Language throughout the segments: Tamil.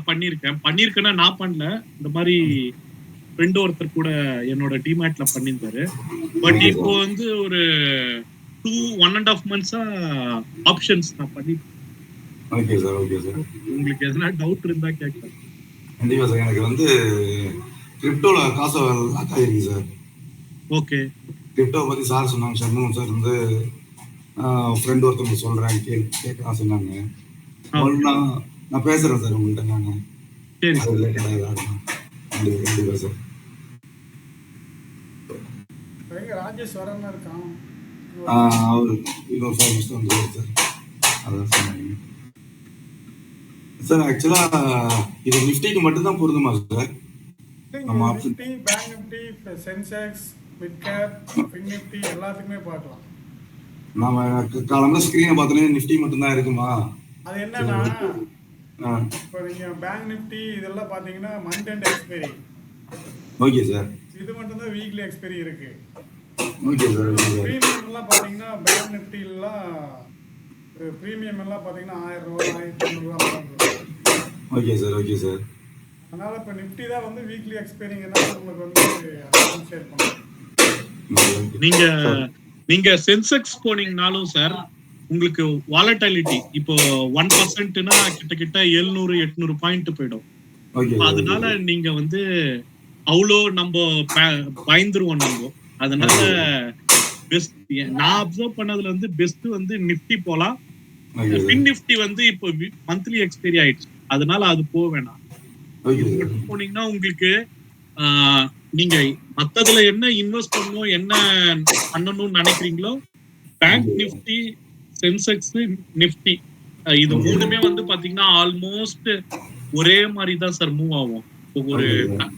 பண்ணிருக்கேன்னா நான் பண்ணல, இந்த மாதிரி ஃப்ரெண்ட் ஒருத்தர் கூட என்னோட டிமேட்ல பண்ணியிருந்தாரு. பட் இப்போ வந்து ஒரு 1.5 months ஆப்ஷன்ஸ் நான் பண்ணி. Okay sir, okay sir. உங்களுக்கு எதனா டவுட் இருந்தா கேட்கலாம். கண்டிப்பா சார். எனக்கு வந்து கிரிப்டோல காசு லாக் ஆயிருக்கு சார். ஓகே. கிரிப்டோ பத்தி சார் சொன்னாங்க, சண்முகம் சார் வந்து ஃப்ரெண்ட் ஒருத்தவங்க சொல்றேன் கேட்கலாம் சொன்னாங்க. நான் பேசுறேன் சார் உங்கள்கிட்ட. நான் அது ரிலேட்டடாக ஏதாவது கண்டிப்பா சார். ராஜேஷ் வரணும் இருக்கான். அவர் இன்னொரு 5 minutes வந்துருவார் சார். அதான் சொன்னாங்க சார். ஆக்சுவலா இது நிஃப்டிக்கு மட்டும்தான் பொருந்துமா சார்? நம்ம Nifty, bank Nifty, Sensex, mid cap, fin Nifty எல்லாத்துக்குமே பார்க்கலாம். நாம காலம்ல ஸ்கிரீனை பார்த்தோன்னே நிஃப்டி மட்டும்தான் இருக்குமா? அது என்னன்னா, இப்போ நீங்க பேங்க் நிஃப்டி இதெல்லாம் பாத்தீங்கன்னா month end expiry. Okay sir. இது மட்டும் தான் வீக்லி எக்ஸ்பைரி இருக்கு. Okay sir. பிரீமியம் எல்லாம் பாத்தீங்கன்னா பேங்க் நிஃப்டி எல்லாம் பிரீமியம் எல்லாம் பாத்தீங்கன்னா 1000 ரூபாய் 1500 ரூபாய். Okay sir, okay sir. அதனால இப்ப நிஃப்டி தான் வந்து வீக்லி எக்ஸ்பைரிங்கிறனால உங்களுக்கு வந்து ஷேர் பண்ணுங்க. நீங்க சென்செக்ஸ் போனீங்கனாலும் சார் உங்களுக்கு வாலட்டிலிட்டி இப்போ 1%னா கிட்டத்தட்ட 700-800 பாயிண்ட் போயிடும். அதனால நீங்க வந்து அவ்வளோ நம்ம பயந்துருவோம் நம்ம. அதனால பெஸ்ட் நான் அப்சர்வ் பண்ணதுல வந்து பெஸ்ட் வந்து நிஃப்டி போலாம். ஃபின் நிஃப்டி வந்து இப்போ மந்த்லி எக்ஸ்பைரி ஆயிடுச்சு, அதனால அது போக வேணாம். போனீங்கன்னா உங்களுக்கு நீங்க மத்ததுல என்ன இன்வெஸ்ட் பண்ணணும், என்ன பண்ணணும்னு நினைக்கிறீங்களோ பேங்க் நிஃப்டி, சென்செக்ஸ், நிஃப்டி இது மூணுமே வந்து பாத்தீங்கன்னா ஆல்மோஸ்ட் ஒரே மாதிரி தான் சார் மூவ் ஆகும். ஒரு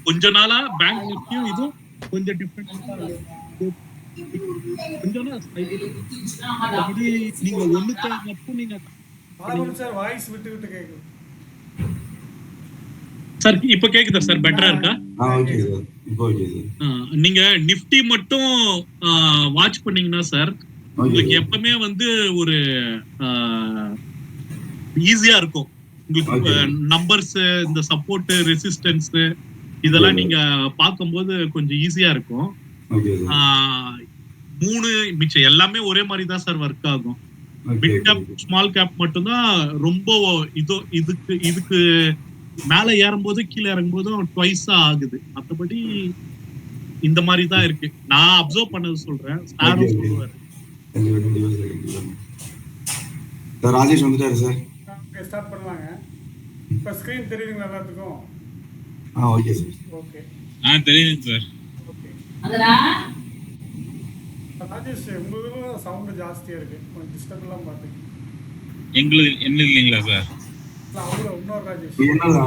கொஞ்ச நாளா பேங்க் நிஃப்டியும் இதுவும் கொஞ்சம் டிஃபரெண்டா கொஞ்சம் நீங்க ஒண்ணுக்கு மட்டும் நீங்க சார் வாய்ஸ் விட்டு விட்டு கேக்குது சார். இப்ப கேக்குதா சார்? பெட்டரா இருக்கா? ஓகே சார், இப்போ ஓகே சார். நீங்க நிஃப்டி மட்டும் வாட்ச் பண்ணீங்கன்னா சார் உங்களுக்கு எப்பவுமே வந்து ஒரு ஈஸியா இருக்கும். உங்களுக்கு நம்பர்ஸ், இந்த சப்போர்ட், ரெசிஸ்டன்ஸ் இதெல்லாம் நீங்க பார்க்கும்போது கொஞ்சம் ஈஸியா இருக்கும். மூணு மிச்சம் எல்லாமே ஒரே மாதிரி தான் சார் ஒர்க் ஆகும். மிட் கேப், ஸ்மால் கேப் மட்டும்தான் ரொம்ப இதுக்கு மேல ஏறும்போது கீழே இறங்கும்போதும் ட்வைஸ் ஆகுது. மற்றபடி இந்த மாதிரி தான் இருக்கு. நான் அப்சர்வ் பண்ணது சொல்றேன். சாரும் சொல்லுவாரு. ராஜேஷ் வந்துட்டாரு சார். ஸ்டார்ட் பண்ணலாங்க. இப்ப ஸ்கிரீன் தெரியுதுங்களா எல்லாத்துக்கும்? Okay sir. ஓகே. தெரியுது சார். ஓகே. ராஜேஷ் உங்களுக்கு சவுண்ட் ஜாஸ்தியா இருக்கு. கொஞ்சம் டிஸ்டர்ப் எல்லாம் பாத்துங்க. எங்களுக்கு என்ன இல்லீங்களா சார்? அவ்வளவு இன்னொரு ராஜேஷ். என்னடா?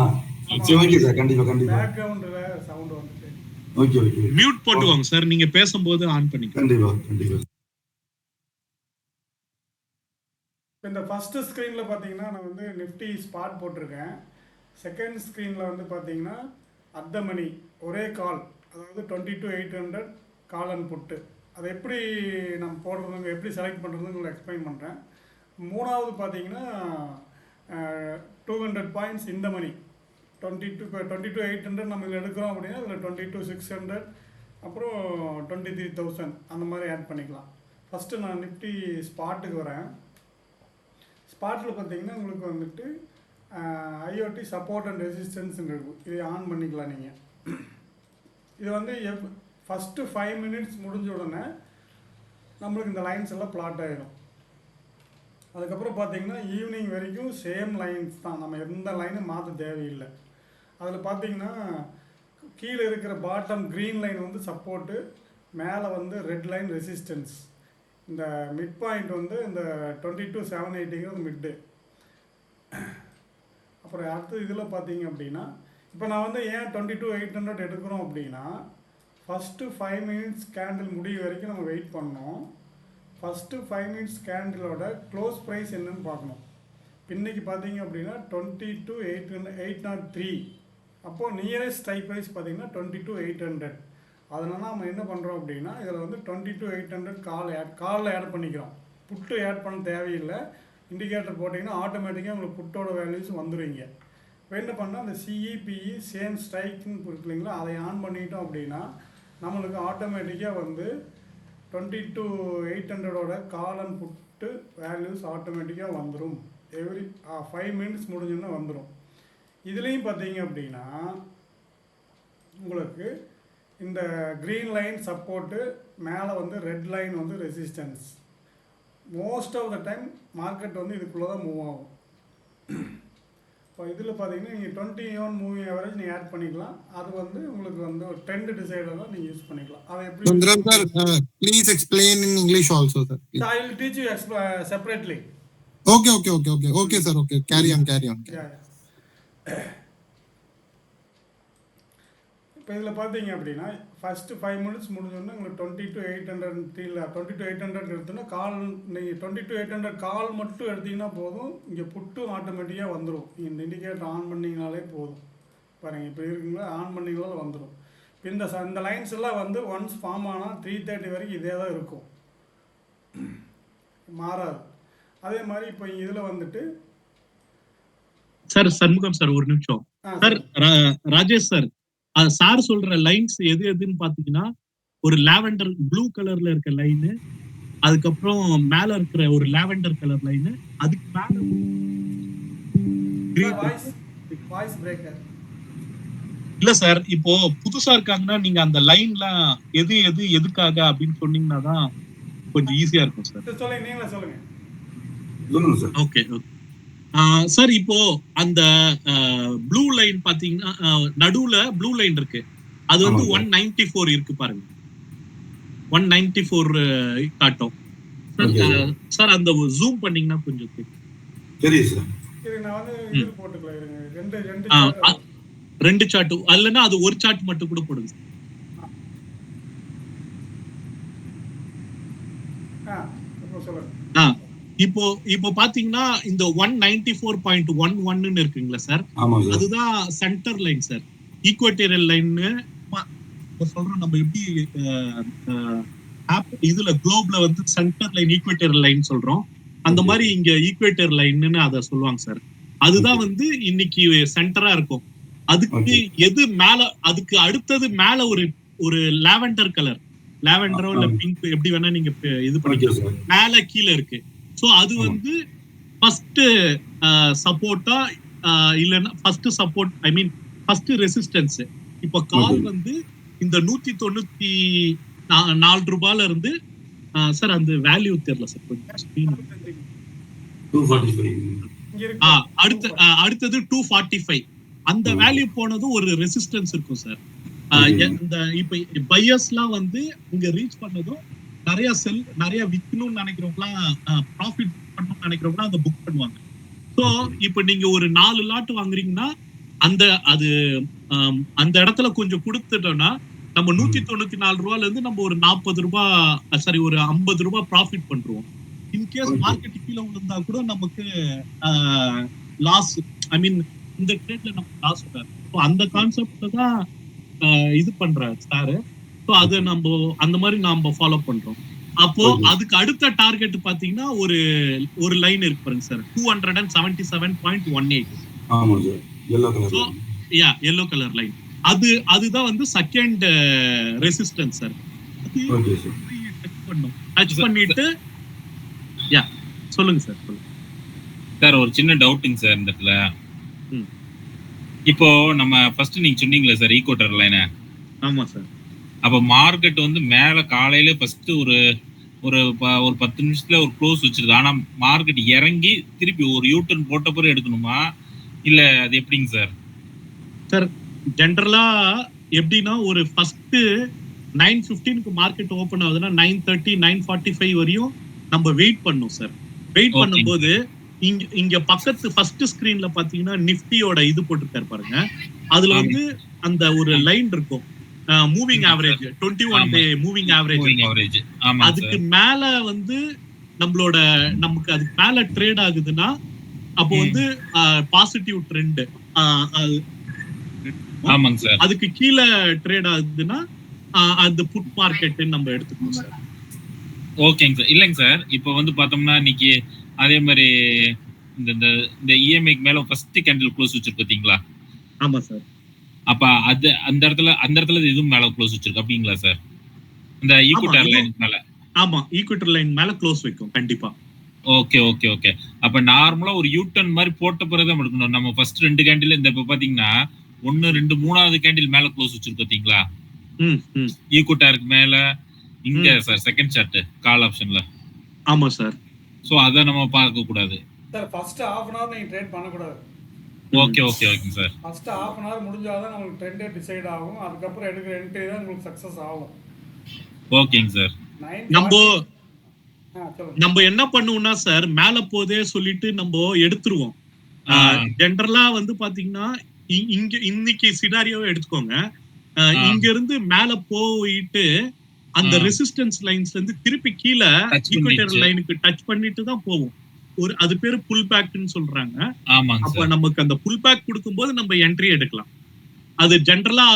ஓகே சார், கண்டிப்பா கண்டிப்பா. பேக்ரவுண்ட்ல சவுண்ட் வந்துச்சு. Okay okay. மியூட் போட்டுவாங்க சார், நீங்க பேசும்போது ஆன் பண்ணிக்கோங்க. கண்டிப்பா கண்டிப்பா. இந்த ஃபர்ஸ்ட் ஸ்க்ரீன்ல பாத்தீங்கன்னா நான் வந்து நிஃப்டி ஸ்பாட் போட்டிருக்கேன். செகண்ட் ஸ்க்ரீன்ல வந்து பாத்தீங்கன்னா அட் த மணி ஒரே கால், அதாவது 22,800 கால் அண்ட் புட்டு. அதை எப்படி நம்ம போடுறதுங்க, எப்படி செலக்ட் பண்ணுறதுன்னு உங்களுக்கு எக்ஸ்பிளைன் பண்ணுறேன். மூணாவது பார்த்தீங்கன்னா 200 பாயிண்ட்ஸ் இந்த மணி 22,800 நம்ம இதில் எடுக்கிறோம் அப்படின்னா இதில் 22,600 அப்புறம் 23,000 அந்த மாதிரி ஆட் பண்ணிக்கலாம். ஃபஸ்ட்டு நான் நிஃப்டி ஸ்பாட்டுக்கு வரேன். ஸ்பாட்டில் பார்த்தீங்கன்னா உங்களுக்கு வந்துட்டு ஐஓடி சப்போர்ட் அண்ட் ரெசிஸ்டன்ஸ்ன்னு இருக்கும். இதை ஆன் பண்ணிக்கலாம் நீங்கள். இது வந்து ஃபஸ்ட்டு 5 minutes முடிஞ்ச உடனே நம்மளுக்கு இந்த லைன்ஸ் எல்லாம் பிளாட் ஆகிடும். அதுக்கப்புறம் பார்த்தீங்கன்னா ஈவினிங் வரைக்கும் சேம் லைன்ஸ் தான், நம்ம எந்த லைனும் மாற்ற தேவையில்லை. அதில் பார்த்தீங்கன்னா கீழே இருக்கிற பாட்டம் க்ரீன் லைன் வந்து சப்போர்ட்டு, மேலே வந்து ரெட் லைன் ரெசிஸ்டன்ஸ். இந்த மிட் பாயிண்ட் வந்து இந்த 22,780 மிட்டு. அப்புறம் அடுத்து இதில் பார்த்தீங்க அப்படின்னா இப்போ நான் வந்து ஏன் 22,800 எடுக்கிறோம் அப்படின்னா ஃபஸ்ட்டு 5 minutes கேண்டில் முடிய வரைக்கும் நம்ம வெயிட் பண்ணோம். ஃபஸ்ட்டு 5 minutes கேண்டிலோட க்ளோஸ் ப்ரைஸ் என்னன்னு பார்க்கணும். இன்றைக்கி பார்த்தீங்க அப்படின்னா 22,803. அப்போது நியரஸ்ட் ஸ்ட்ரைக் ப்ரைஸ் பார்த்தீங்கன்னா 22,800. அதனால் நம்ம என்ன பண்ணுறோம் அப்படின்னா இதில் வந்து 22,800 காலில் ஆட் பண்ணிக்கிறோம். புட்டு ஆட் பண்ண தேவையில்லை. இண்டிகேட்டர் போட்டிங்கன்னா ஆட்டோமேட்டிக்காக உங்களுக்கு புட்டோட வேல்யூஸ் வந்துடுவீங்க. இப்போ இப்போ என்ன பண்ணால் அந்த சிஇபிஇ சேம் ஸ்ட்ரைக்குன்னு இருக்கு இல்லைங்களா, அதை ஆன் பண்ணிட்டோம் அப்படின்னா நம்மளுக்கு ஆட்டோமேட்டிக்காக வந்து 22,800 கால் அண்ட் புட்டு வேல்யூஸ் ஆட்டோமேட்டிக்காக வந்துடும். எவ்ரி 5 minutes முடிஞ்சோன்னா வந்துடும். இதுலேயும் பார்த்தீங்க அப்படின்னா உங்களுக்கு இந்த க்ரீன் லைன் சப்போர்ட்டு, மேலே வந்து ரெட் லைன் வந்து resistance. Most of the time market வந்து இதுக்குள்ளே தான் மூவ் ஆகும். இப்போ இதில் பார்த்தீங்கன்னா நீங்கள் 21 மூவிங் ஆவரேஜ் நீங்கள் ஆட் பண்ணிக்கலாம். அது வந்து உங்களுக்கு வந்து ஒரு ட்ரெண்ட் டிசைடர் தான் நீங்கள் யூஸ் பண்ணிக்கலாம். அதை எப்படி Sundaram sir, please explain in English also, sir. So I will teach you separately. Okay, sir. Okay, carry on. Yeah. இப்போ இதில் பார்த்தீங்க அப்படின்னா ஃபஸ்ட்டு 5 minutes முடிஞ்சோன்னா உங்களுக்கு 22,800 இல்லை 22,800 எடுத்தோன்னா கால், நீங்கள் 22,800 கால் மட்டும் எடுத்தீங்கன்னா போதும். இங்கே புட்டும் ஆட்டோமேட்டிக்காக வந்துடும். இந்த இண்டிகேட்டர் ஆன் பண்ணிங்கனாலே போதும். பாருங்கள் இப்போ இருக்குங்களா, ஆன் பண்ணிங்கனால வந்துடும். இப்போ இந்த லைன்ஸ் எல்லாம் வந்து ஒன்ஸ் ஃபார்ம் ஆனால் 330 வரைக்கும் இதே தான் இருக்கும், மாறாது. அதே மாதிரி இப்போ இதில் வந்துட்டு சார் சண்முகம் சார் ஒரு நிமிஷம் சார். ராஜேஷ் சார், சார் சொல்ற லைன்ஸ் எதுன்னு பாத்தீங்கன்னா ஒரு லாவெண்டர் ப்ளூ கலர்ல இருக்க லைனு, அதுக்கப்புறம் மேல இருக்கிற ஒரு லாவெண்டர் கலர் லைனு, அதுக்கு மேல வாய்ஸ் பிரேக்கர். இல்ல சார், இப்போ புதுசா இருக்காங்கன்னா நீங்க அந்த லைன்லாம் எதுக்காக அப்படின்னு சொன்னீங்கன்னா தான் கொஞ்சம் ஈஸியா இருக்கும் சார். சொல்லுங்க, நீங்களே சொல்லுங்க. ஓகே சார், இப்போ அந்த ப்ளூ லைன் பாத்தீங்கன்னா நடுவுல ப்ளூ லைன் இருக்கு, அது வந்து 194 இருக்கு பாருங்க. 194 காட்டும் சார். அந்த ஜூம் பண்ணீங்கன்னா கொஞ்சம் தெரியும் சார். இது நான் வந்து இது போட்டுக்கலாம். இருங்க, ரெண்டு சார்ட் அல்லனா அது ஒரு சார்ட் மட்டும் கூட போடுங்க. சொல்லுங்க. இப்போ பாத்தீங்கன்னா இந்த 194.11 இருக்குங்களா சார், அதுதான் சென்டர் லைன் சார், ஈக்குவேட்டரியல் லைன் சொல்றோம் நம்ம. எப்படி இதுல குளோப்ல வந்து சென்டர் லைன் ஈக்குவேட்டரியல் லைன் சொல்றோம், அந்த மாதிரி இங்க ஈக்குவேட்டர் லைன்னு அதை சொல்லுவாங்க சார். அதுதான் வந்து இன்னைக்கு சென்டரா இருக்கும். அதுக்கு எது மேல, அதுக்கு அடுத்தது மேல ஒரு லாவெண்டர் கலர், லாவெண்டரோ இல்ல பிங்க் எப்படி வேணா நீங்க இது பண்ணிக்கலாம், மேல கீழே இருக்கு. சோ அது வந்து ஃபர்ஸ்ட் சப்போர்ட்டா இல்லன்னா ஃபர்ஸ்ட் சப்போர்ட், ஐ மீன் ஃபர்ஸ்ட் ரெசிஸ்டன்ஸ். இப்போ கால் வந்து இந்த 194 ரூபாயில இருந்து சார் அந்த வேல்யூ தெரியல சார், அடுத்தது 245 அந்த வேல்யூ போனதும் ஒரு ரெசிஸ்டன்ஸ் இருக்கும் சார். இந்த இப்ப பையர்ஸ்லாம் வந்து இங்க ரீச் பண்ணதும் நிறைய விற்கணும்னு நினைக்கிறவங்களாம், ப்ராஃபிட் பண்ணணும்னு நினைக்கிறவங்களாம் அங்க புக் பண்ணுவாங்க. ஸோ இப்ப நீங்க ஒரு 4 லாட் வாங்குறீங்கன்னா அந்த இடத்துல கொஞ்சம் கொடுத்துட்டோம்னா நம்ம 194 ரூபாயில இருந்து நம்ம ஒரு 40 ரூபாய் சாரி ஒரு 50 ரூபாய் ப்ராஃபிட் பண்றோம். இன்கேஸ் மார்க்கெட் கீழே விழுந்தா கூட நமக்கு லாஸ், ஐ மீன் இந்த ட்ரேட்ல நமக்கு லாஸ் வராது. ஸோ அந்த கான்செப்ட்ல தான் இது பண்றாரு சார். ஸோ அதை நம்ம அந்த மாதிரி நாம ஃபாலோ பண்றோம். அப்போ அதுக்கு அடுத்த டார்கெட் பாத்தீங்கன்னா ஒரு லைன் இருக்கு பாருங்க சார், 277.18. எல்லோ கலர் லைன், அதுதான் வந்து செகண்ட் ரெசிஸ்டன்ஸ் சார். டச் பண்ணிட்டு சொல்லுங்க சார். சார் ஒரு சின்ன டவுட்டுங்க சார் இந்த இடத்துல. இப்போ நம்ம ஃபர்ஸ்ட் நீங்க சொன்னீங்களே சார் ஈக்குவேட்டர் லைன். ஆமா சார். அப்ப மார்க்கெட் வந்து மேல காலையில ஃபர்ஸ்ட் ஒரு 10 நிமிஷத்துல ஒரு க்ளோஸ் வச்சிருது. ஆனா மார்க்கெட் இறங்கி திருப்பி ஒரு யூட்டர்ன் போட்ட பிறகு எடுக்கணுமா இல்ல அது எப்படிங்க சார்? சார் ஜென்ரலா எப்படின்னா ஒரு ஃபர்ஸ்ட் 9:15க்கு மார்க்கெட் ஓபன் ஆகுதுன்னா 9:30 9:45 வரையும் நம்ம வெயிட் பண்ணணும் சார். வெயிட் பண்ணும்போது இங்க பக்கத்து ஃபர்ஸ்ட் ஸ்கிரீன்ல பாத்தீங்கன்னா நிஃப்டியோட இது போட்டுருக்காரு பாருங்க, அதுல வந்து அந்த ஒரு லைன் இருக்கும், மூவிங் ஆவரேஜ் 21 டே மூவிங் ஆவரேஜ். அதுக்கு மேல வந்து நமக்கு அதுக்கு மேல ட்ரேட் ஆகுதுன்னா அப்போ வந்து பாசிட்டிவ் ட்ரெண்ட். ஆமாங்க சார். அதுக்கு கீழே ட்ரேட் ஆகுதுன்னா அந்த புட் மார்க்கெட் நம்ம எடுத்துக்கணும் சார். ஓகேங்க சார். இல்லைங்க சார், இப்போ வந்து பார்த்தோம்னா இன்னைக்கு அதே மாதிரி இந்த இந்த இஎம்ஐக்கு மேல ஃபர்ஸ்ட் கேண்டில் க்ளோஸ் வச்சிருக்கு பாத்தீங்களா? ஆமா சார். அப்ப அது அந்த இடத்துல எதுவும் மேல க்ளோஸ் வச்சிருக்கு அப்படிங்களா சார்? இந்த ஈக்விட்டி லைனுக்கு மேல. ஆமா, ஈக்விட்டி லைன் மேல க்ளோஸ் வைக்கும் கண்டிப்பா. Okay okay okay. அப்ப நார்மலா ஒரு யூட்டர்ன் மாதிரி போட்ட பிறகுதான் எடுக்கணும். நம்ம ஃபர்ஸ்ட் 2 கேண்டில் இந்த இப்ப பாத்தீங்கன்னா 1 2 3வது கேண்டில் மேல க்ளோஸ் வச்சிருக்கு பாத்தீங்களா? ஈக்விட்டாருக்கு மேல இங்க சார் செகண்ட் சார்ட் கால் ஆப்ஷன்ல. ஆமா சார். சோ அத நம்ம பார்க்க கூடாது sir. First half an hour நீங்க ட்ரேட் பண்ண கூடாது. Okay okay okay sir. First half an hour முடிஞ்சாதான் உங்களுக்கு ட்ரெண்டே டிசைட் ஆகும். அதுக்கு அப்புறம் எடுக்கிற என்ட்ரி தான் உங்களுக்கு சக்சஸ் ஆகும். ஓகேங்க சார். நம்ம என்ன பண்ணுவோம்னா சார், மேல போதே சொல்லிட்டு நம்ம எடுத்துருவோம். ஜெனரலா வந்து பாத்தீங்கன்னா இங்க இன்னைக்கு சினாரியோவை எடுத்துக்கோங்க. இங்க இருந்து மேல போயிட்டு அந்த ரெசிஸ்டன்ஸ் லைன்ஸ்ல இருந்து திருப்பி கீழே ஈக்விட்டி லைனுக்கு டச் பண்ணிட்டு தான் போவோம். அது பேரு புல் பேக்னு சொல்றாங்க. அப்ப நமக்கு அந்த புல் பேக் கொடுக்கும்போது நம்ம என்ட்ரி எடுக்கலாம். அது ஜெனரலா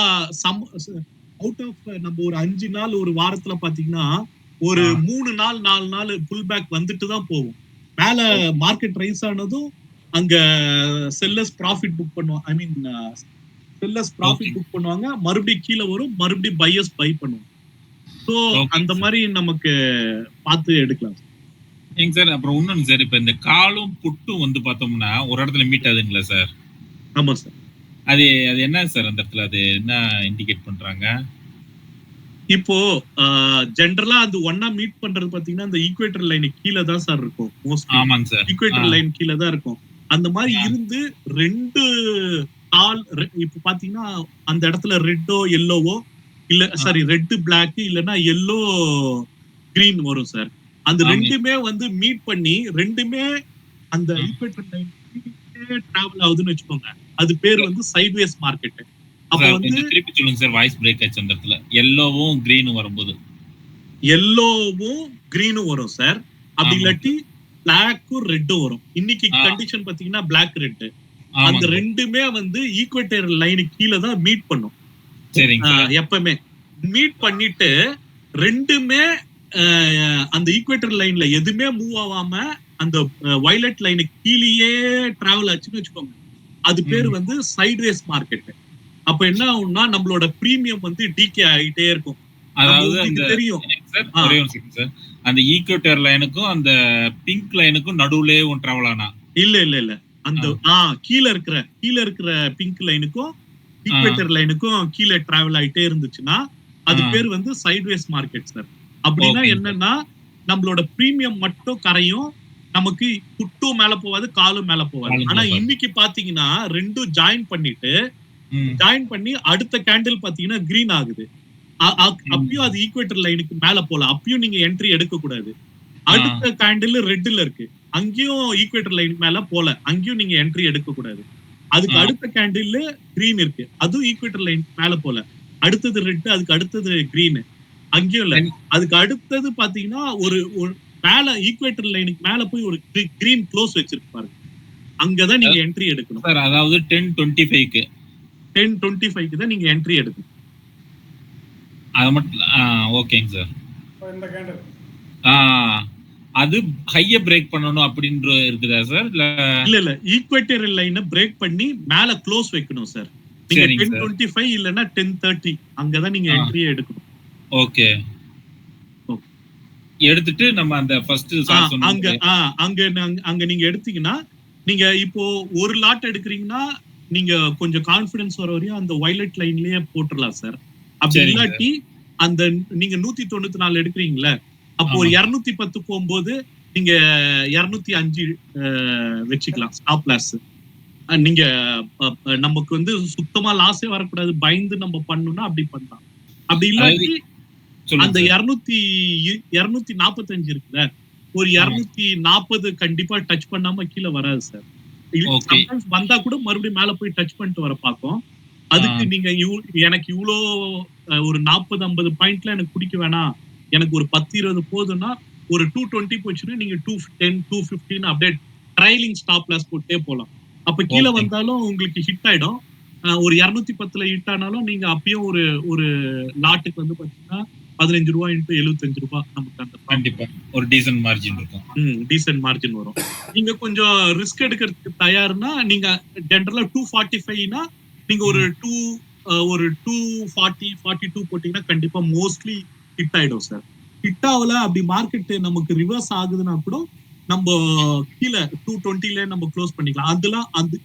அவுட் ஆஃப் நம்ம ஒரு 5 நாள் ஒரு வாரத்துல பாத்தீங்கன்னா ஒரு 3 நாள் 4 நாள் புல் பேக் வந்துட்டு தான் போகும். மேல மார்க்கெட் ரைஸ் ஆனதும் அங்க செல்லர்ஸ் ப்ராஃபிட் புக் பண்ணுவாங்க. ஐ மீன் செல்லர்ஸ் ப்ராஃபிட் புக் பண்ணுவாங்க, மறுபடியும் கீழே வரும், மறுபடியும் பையர்ஸ் பை பண்ணுவாங்க. சோ அந்த மாதிரி நமக்கு பார்த்து எடுக்கலாம் சார். அப்புறம் இன்னொன்னு சார், இப்ப இந்த காலும் புட்டும் வந்து பார்த்தோம்னா ஒரு இடத்துல மீட் ஆகுதுங்களா சார்? ஆமா சார். அது என்ன சார் அந்த இடத்துல அது என்ன இண்டிகேட் பண்றாங்க? இப்போ ஜெனரலா அது ஒன்னா மீட் பண்றது பாத்தீங்கன்னா அந்த ஈக்வேட்டர் லைன் கீழே தான் சார் இருக்கும். ஆமாங்க சார். ஈக்வேட்டர் லைன் கீழே தான் இருக்கும். அந்த மாதிரி இருந்து 2 கால் இப்ப பாத்தீங்கன்னா அந்த இடத்துல ரெட்டோ எல்லோவோ இல்ல சாரி ரெட் பிளாக் இல்லன்னா எல்லோ கிரீன் வரும் சார். அந்த ரெண்டுமே வந்து மீட் பண்ணி ரெண்டுமே அந்த ஈக்வேட்டர் லைன் டிராவல் ஆகுதுன்னு வச்சுக்கோங்க. அது பேர் வந்து சைட்வேஸ் மார்க்கெட். அப்ப வந்து திருப்பி சொல்லுங்க சார், வாய்ஸ் பிரேக் ஆச்சு அந்த இடத்துல. எல்லோவும் கிரீனும் வரும்போது எல்லோவும் கிரீனும் வரும் சார். அப்படி இல்லாட்டி பிளாக்கும் ரெட்டும் வரும். இன்னைக்கு கண்டிஷன் பாத்தீங்கன்னா பிளாக் ரெட். அந்த ரெண்டுமே வந்து ஈக்வேட்டர் லைனுக்கு கீழே தான் மீட் பண்ணும். எப்பவுமே மீட் பண்ணிட்டு ரெண்டுமே அந்த ஈக்வேட்டர் லைன்ல எதுவுமே மூவ் ஆகாம அந்த வயலட் லைனுக்கு கீழேயே டிராவல் ஆச்சுன்னு வச்சுக்கோங்க. அது பேர் வந்து சைட்வேஸ் மார்க்கெட். அப்ப என்ன ஆகும்னா நம்மளோட பிரீமியம் வந்து டிகே ஆகிட்டே இருக்கும். அதாவது தெரியும் சார், அந்த ஈக்வேட்டர் லைனுக்கும் அந்த பிங்க் லைனுக்கும் நடுவுலயே ஒன் டிராவல் ஆனா இல்ல அந்த கீழே இருக்கிற பிங்க் லைனுக்கும் ஈக்வேட்டர் லைனுக்கும் கீழே டிராவல் ஆயிட்டே இருந்துச்சுன்னா அது பேர் வந்து சைட்வேஸ் மார்க்கெட் சார். அப்படின்னா என்னன்னா நம்மளோட பிரீமியம் மட்டும் கரையும், நமக்கு புட்டும் மேல போவாது, காலும் மேல போவாது. ஆனா இன்னைக்கு பாத்தீங்கன்னா ரெண்டும் ஜாயின் பண்ணி அடுத்த கேண்டில் பாத்தீங்கன்னா கிரீன் ஆகுது. அப்பயும் அது ஈக்வேட்டர் லைனுக்கு மேல போல, அப்பயும் நீங்க என்ட்ரி எடுக்க கூடாது. அடுத்த கேண்டில் ரெட்ல இருக்கு, அங்கேயும் ஈக்வேட்டர் லைனுக்கு மேல போல, அங்கேயும் நீங்க என்ட்ரி எடுக்க கூடாது. அதுக்கு அடுத்த கேண்டில் கிரீன் இருக்கு, அதுவும் ஈக்வேட்டர் லைன் மேல போல, அடுத்தது ரெட், அதுக்கு அடுத்தது கிரீன், அங்கேயும் இல்ல. அதுக்கு அடுத்தது பாத்தீங்கன்னா ஒரு மேல ஈக்வேட்டர் லைனுக்கு மேல போய் ஒரு கிரீன் க்ளோஸ் வச்சிருப்பாரு, அங்கதான் நீங்க என்ட்ரி எடுக்கணும் சார். அதாவது 10.25க்கு 10.25க்கு தான் நீங்க என்ட்ரி எடுக்கணும். அது மட்டும் ஓகேங்க சார். இந்த கேண்டில் அது ஹைய பிரேக் பண்ணனும் அப்படின்ற இருக்குதா சார்? இல்ல ஈக்வேட்டர் லைனை பிரேக் பண்ணி மேல க்ளோஸ் வைக்கணும் சார். நீங்க 10.25 இல்லனா 10.30 அங்கதான் நீங்க என்ட்ரி எடுக்கணும். ஓகே, எடுத்துட்டு நம்ம அந்த ஃபர்ஸ்ட் அங்க நீங்க எடுத்தீங்கன்னா, நீங்க இப்போ ஒரு லாட் எடுக்கிறீங்கன்னா நீங்க கொஞ்சம் கான்ஃபிடன்ஸ் வர வரையும் அந்த வயலட் லைன்லயே போட்டுறலாம் சார். அப்படி இல்லாட்டி அந்த நீங்க 194 எடுக்கிறீங்களா, அப்போ ஒரு 210 போகும்போது நீங்க 205 வச்சுக்கலாம் ஸ்டாப் லாஸ். நீங்க நமக்கு வந்து சுத்தமா லாஸே வரக்கூடாது, பயந்து நம்ம பண்ணணும்னா அப்படி பண்ணலாம். அப்படி இல்லாட்டி அந்த 245 இருக்குல்ல, ஒரு 240 கண்டிப்பா டச் பண்ணாம கீழே வராது சார். வந்தா கூட மறுபடியும் மேல போய் டச் பண்ணிட்டு வர பாக்கும். அதுக்கு நீங்க எனக்கு இவ்வளோ ஒரு 40-50 பாயிண்ட்ல எனக்கு பிடிக்க வேணாம், எனக்கு ஒரு 10-20 போதும்னா ஒரு 220 போச்சுன்னா நீங்க 210-215 அப்படியே ட்ரைலிங் ஸ்டாப் லாஸ் போட்டே போலாம். அப்ப கீழே வந்தாலும் உங்களுக்கு ஹிட் ஆயிடும். ஒரு 210ல ஹிட் ஆனாலும் நீங்க அப்பயும் ஒரு லாட்டுக்கு வந்து பாத்தீங்கன்னா ரூபாய் இன்ட்டு ரூபாய் நமக்கு அந்த கண்டிப்பா ஒரு டீசன்ட் மார்ஜின் இருக்கும். டீசன்ட் மார்ஜின் வரும். நீங்க கொஞ்சம் ரிஸ்க் எடுக்கிறதுக்கு தயார்னா நீங்க ஜென்ரலா 245னா நீங்க ஒரு 240 42 போட்டீங்கன்னா கண்டிப்பா மோஸ்ட்லி ஹிட் ஆயிடும் சார். ஹிட் ஆகல அப்படி மார்க்கெட் நமக்கு ரிவர்ஸ் ஆகுதுன்னா கூட நம்ம கீழே 220ல நம்ம க்ளோஸ் பண்ணிக்கலாம்.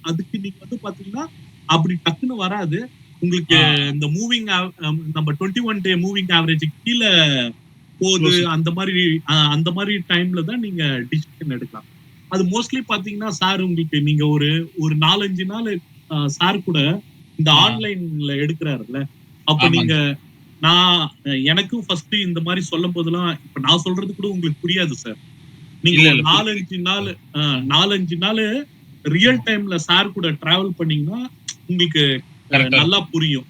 அதுக்கு நீங்க வந்து பாத்தீங்கன்னா அப்படி டக்குன்னு வராது உங்களுக்கு. இந்த மூவிங் நம்ம 21 டே மூவிங் ஆவரேஜ் கீழே போகுது அந்த மாதிரி டைம்ல தான் நீங்க டிசிஷன் எடுக்கலாம். அது மோஸ்ட்லி பாத்தீங்கன்னா சார் உங்களுக்கு நீங்க ஒரு 4-5 நாள் சார் கூட இந்த ஆன்லைன்ல எடுக்கிறாருல்ல, அப்ப நீங்க எனக்கும் ஃபர்ஸ்ட் இந்த மாதிரி சொல்லும் போதெல்லாம் இப்ப நான் சொல்றது கூட உங்களுக்கு புரியாது சார். நீங்க ஒரு 4-5 நாள் ரியல் டைம்ல சார் கூட டிராவல் பண்ணீங்கன்னா உங்களுக்கு நல்லா புரியும்.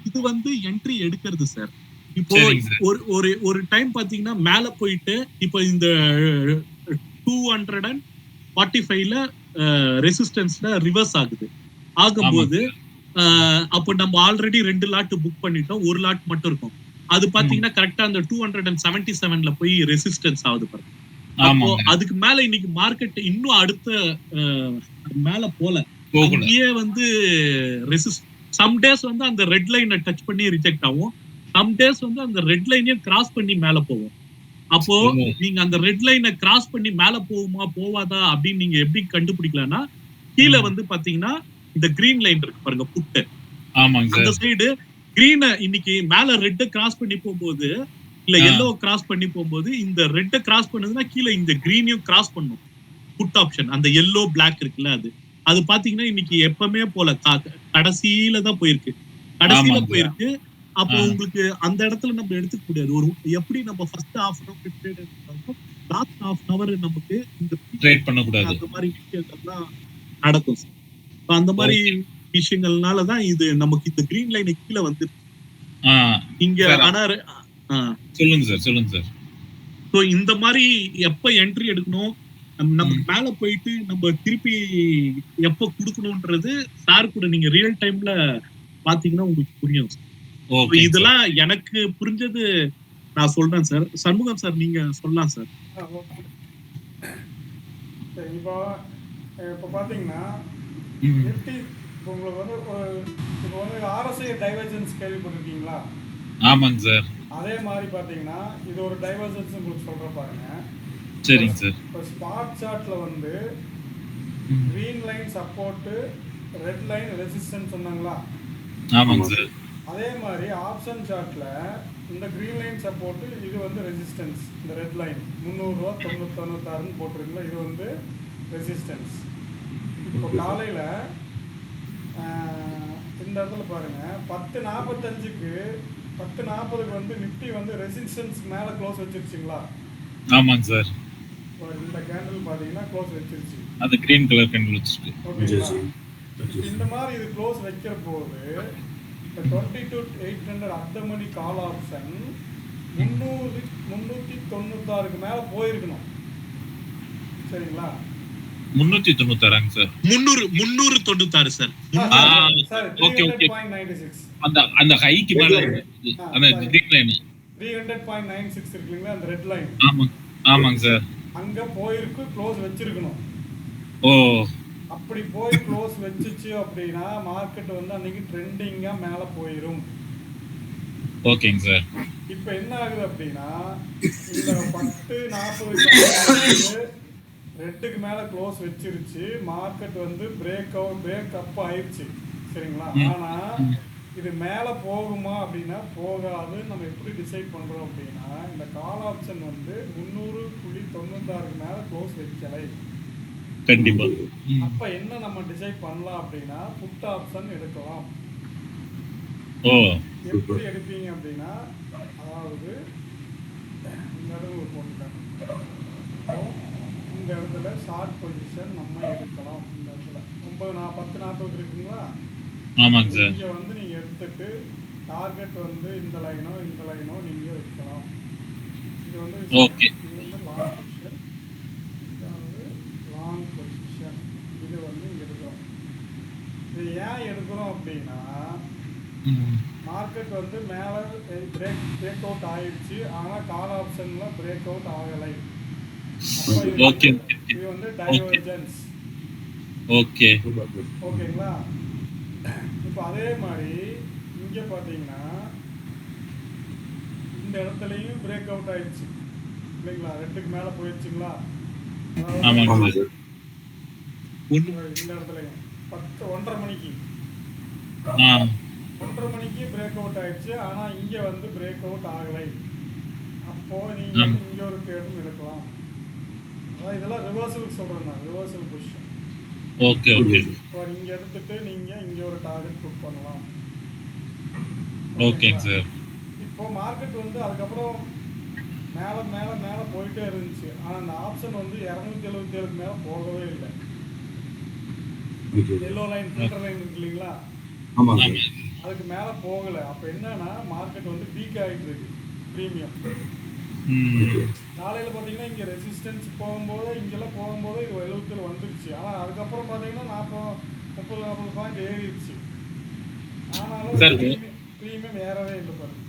இது வந்து என்ட்ரி எடுக்கிறது சார். இப்போ ஒரு டைம் பாத்தீங்கன்னா மேல போயிட்டு இப்போ இந்த 245ல ரெசிஸ்டன்ஸ்ல ரிவர்ஸ் ஆகும்போது அப்போ நம்ம ஆல்ரெடி 2 லாட் புக் பண்ணிட்டோம், 1 லாட் மட்டும் இருக்கும். அது பாத்தீங்கன்னா கரெக்டா அந்த 277ல போய் ரெசிஸ்டன்ஸ் ஆகுது பாருங்க. அப்போ அதுக்கு மேல இன்னைக்கு மார்க்கெட் இன்னும் அடுத்த மேல போல அங்கேயே வந்து சம் டேஸ் வந்து அந்த ரெட் லைனை டச் பண்ணி ரிஜெக்ட் ஆகும், சம் டேஸ் வந்து அந்த ரெட் லைனையும் கிராஸ் பண்ணி மேல போகும். அப்போ நீங்க அந்த ரெட் லைனை கிராஸ் பண்ணி மேல போகுமா போவாதா அப்படின்னு நீங்க எப்படி கண்டுபிடிக்கலாம்னா கீழே வந்து பாத்தீங்கன்னா இந்த கிரீன் லைன் இருக்கு பாருங்க புட்டு, அந்த சைடு கிரீன இன்னைக்கு மேல ரெட்ட கிராஸ் பண்ணி போகும்போது இல்ல எல்லோ கிராஸ் பண்ணி போகும்போது இந்த ரெட்ட கிராஸ் பண்ணதுன்னா கீழே இந்த கிரீனையும் கிராஸ் பண்ணும் புட் ஆப்ஷன். அந்த எல்லோ பிளாக் இருக்குல்ல அது பாத்தீங்கன்னா இன்னைக்கு எப்பவுமே போல கடைசியில தான் போயிருக்கு. அப்போ உங்களுக்கு அந்த இடத்துல நம்ம எடுத்துக்க முடியாது. ஒரு எப்படி நம்ம first half an hour trade எடுத்தாலும் லாஸ்ட் ஹாஃப் அன் அவர் நமக்கு இந்த ட்ரேட் பண்ண கூடாது. அந்த மாதிரி விஷயங்கள்லாம் நடக்கும். அந்த மாதிரி விஷயங்கள்னாலதான் இது நமக்கு இந்த கிரீன் லைன் கீழே வந்து இங்க. ஆனா சொல்லுங்க சார். சோ இந்த மாதிரி எப்ப என்ட்ரி எடுக்கணும், நமக்கு மேல போயிட்டு நம்ம திருப்பி எப்ப குடுக்கணும்ன்றது சார் கூட நீங்க ரியல் டைம்ல பாத்தீங்கன்னா உங்களுக்கு புரியும். இதெல்லாம் எனக்கு புரிஞ்சது நான் சொல்றேன் சார். சண்முகம் சார் நீங்க சொல்லலாம் சார். இப்போ பாத்தீங்கன்னா நிஃப்டி உங்களுக்கு வந்து இப்போ வந்து RSI டைவர்ஜென்ஸ் கேள்விப்பட்டிருக்கீங்களா? ஆமாங்க சார். அதே மாதிரி பாத்தீங்கன்னா இது ஒரு டைவர்ஜென்ஸ் உங்களுக்கு சொல்ற பாருங்க. சரிங்க சார். இப்போ ஸ்பாட் சார்ட்ல வந்து green line support, red line resistance சொன்னாங்களா? ஆமாங்க சார். அதே மாதிரி ஆப்ஷன் சார்ட்ல இந்த கிரீன் லைன் சப்போர்ட், இது வந்து ரெசிஸ்டன்ஸ். இந்த ரெட் லைன் 300 ரூபா 96 போட்டிருக்கீங்களா, இது வந்து ரெசிஸ்டன்ஸ். இப்போ காலையில் இந்த இடத்துல பாருங்க 10:45க்கு 10:40க்கு வந்து நிஃப்டி வந்து ரெசிஸ்டன்ஸ் மேலே க்ளோஸ் வச்சிருச்சுங்களா? ஆமாங்க சார். இந்த கேண்டில் பார்த்தீங்கன்னா க்ளோஸ் வச்சிருச்சு. அது கிரீன் கலர் கேண்டில் வச்சிருக்கு. ஓகேங்களா? இந்த மாதிரி இது க்ளோஸ் வைக்கிற போது இந்த 22,800 அட் மணி கால் ஆப்ஷன் 396க்கு மேலே போயிருக்கணும். சரிங்களா? 396 சார். 396 சார். Okay okay. அந்த ஹைக்கு மேல அந்த கிரீன் லைன் 300.96 இருக்குங்களா, அந்த ரெட் லைன். ஆமாங்க சார். அங்க போயிருக்கு, க்ளோஸ் வச்சிருக்கணும். ஓ, அப்படி போய் க்ளோஸ் வச்சிச்சு அப்படின்னா மார்க்கெட் வந்து அன்னைக்கு ட்ரெண்டிங்கா மேல போயிரும். ஓகேங்க சார். இப்போ என்ன ஆகுது அப்படின்னா இந்த 10:40 ரெட்டுக்கு மேல க்ளோஸ் வச்சிருச்சு, மார்க்கெட் வந்து பிரேக் அப் ஆயிடுச்சு. சரிங்களா? ஆனா இது மேல போகுமா அப்படின்னா போகாது. நம்ம எப்படி டிசைட் பண்றோம் அப்படின்னா இந்த கால் ஆப்ஷன் வந்து 300.96க்கு மேல க்ளோஸ் வைக்கலை. கண்டிப்பா. அப்ப என்ன நம்ம டிசைட் பண்ணலாம் அப்படின்னா புட் ஆப்ஷன் எடுக்கலாம். ஓ, எப்படி எடுப்பீங்க அப்படின்னா அதாவது இந்த இடத்துல போட்டுட்டாங்க, இந்த இடத்துல ஷார்ட் பொசிஷன் நம்ம எடுக்கலாம். இந்த இடத்துல 10:40 இருக்குங்களா? ஆமாங்க சார். இங்க வந்து நீங்க எடுத்துட்டு டார்கெட் வந்து இந்த லைனோ நீங்க வைக்கலாம். இது வந்து ஓகே. இது வந்து லாங் பொசிஷன், அதாவது லாங் பொசிஷன். இது வந்து இங்க எடுக்கிறோம். இது ஏன் எடுக்கிறோம் அப்படின்னா மார்க்கெட் வந்து மேலே பிரேக் அவுட் ஆயிடுச்சு, ஆனால் கால் ஆப்ஷனில் பிரேக் அவுட் ஆகலை. ஓகே இது வந்து டைவர்ஜென்ஸ். ஓகே ஓகேங்களா? இப்போ அதே மாதிரி இங்கே பார்த்தீங்கன்னா இந்த இடத்துலையும் பிரேக் அவுட் ஆயிடுச்சு இல்லைங்களா? 2க்கு மேலே போயிடுச்சுங்களா? ஆமாங்க சார். இந்த இடத்துலையும் 1:30 மணிக்கு 1:30 மணிக்கு பிரேக் அவுட் ஆயிடுச்சு, ஆனால் இங்கே வந்து பிரேக் அவுட் ஆகலை. அப்போது நீங்கள் இங்கே ஒரு ட்ரேடும் எடுக்கலாம். அதான் இதெல்லாம் ரிவர்சலுக்கு சொல்கிறேன் நான், ரிவர்சல் பொசிஷன். Okay okay. இப்போ நீங்கள் எடுத்துட்டு நீங்கள் இங்கே ஒரு டார்கெட் புக் பண்ணலாம். ஓகேங்க சார். இப்போ மார்க்கெட் வந்து அதுக்கப்புறம் மேலே மேலே மேலே போயிட்டே இருந்துச்சு, ஆனால் அந்த ஆப்ஷன் வந்து 277க்கு மேலே போகவே இல்லை. எல்லோ லைன் ஃபில்டர் லைன் இருக்கு இல்லைங்களா? அதுக்கு மேலே போகலை. அப்போ என்னன்னா மார்க்கெட் வந்து வீக் ஆகிட்டு இருக்கு. ப்ரீமியம் காலையில் பார்த்தீங்கன்னா இங்கே ரெசிஸ்டன்ஸ் போகும்போது இங்கெல்லாம் போகும்போது இது 77 வந்துருச்சு. ஆனால் அதுக்கப்புறம் பார்த்தீங்கன்னா 30-40 பாயிண்ட் ஏறிடுச்சு. ஆனாலும் ப்ரீமியம் ஏறவே இல்லை பாருங்க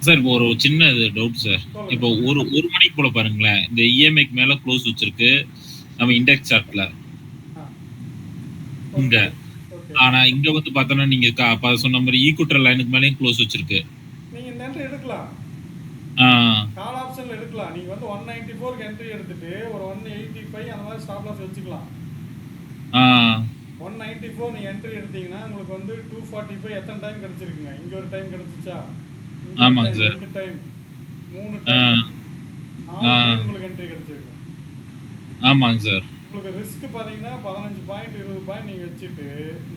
சார். இப்போ ஒரு சின்ன டவுட் சார். இப்போ ஒரு மணிக்கு போல பாருங்களேன், இந்த இஎம்ஐக்கு மேல க்ளோஸ் வச்சிருக்கு நம்ம இண்டெக்ஸ் சார்ட்ல இங்க. ஆனா இங்க வந்து பார்த்தோன்னா நீங்க சொன்ன மாதிரி ஈக்குவட்டர் லைனுக்கு மேலேயும் க்ளோஸ் வச்சிருக்கு. நீங்க இந்த என்ட்ரி எடுக்கலாம், கால் ஆப்ஷன்ல எடுக்கலாம். நீங்க வந்து 194க்கு என்ட்ரி எடுத்துட்டு ஒரு 185 அந்த மாதிரி ஸ்டாப் லாஸ் வச்சுக்கலாம். 194 நீங்க என்ட்ரி எடுத்தீங்கன்னா உங்களுக்கு வந்து 245 எத்தனை டைம் கிடைச்சிருக்குங்க? இங்க ஒரு டைம் கிடைச்சிச்சா? ஆமாங்க சார். 2 டைம் 3 டைம் 4 டைம் உங்களுக்கு என்ட்ரி கிடைச்சிருக்கு. ஆமாங்க சார். உங்களுக்கு ரிஸ்க் பாத்தீங்கன்னா 15 பாயிண்ட் 20 பாயிண்ட் நீங்க வச்சுட்டு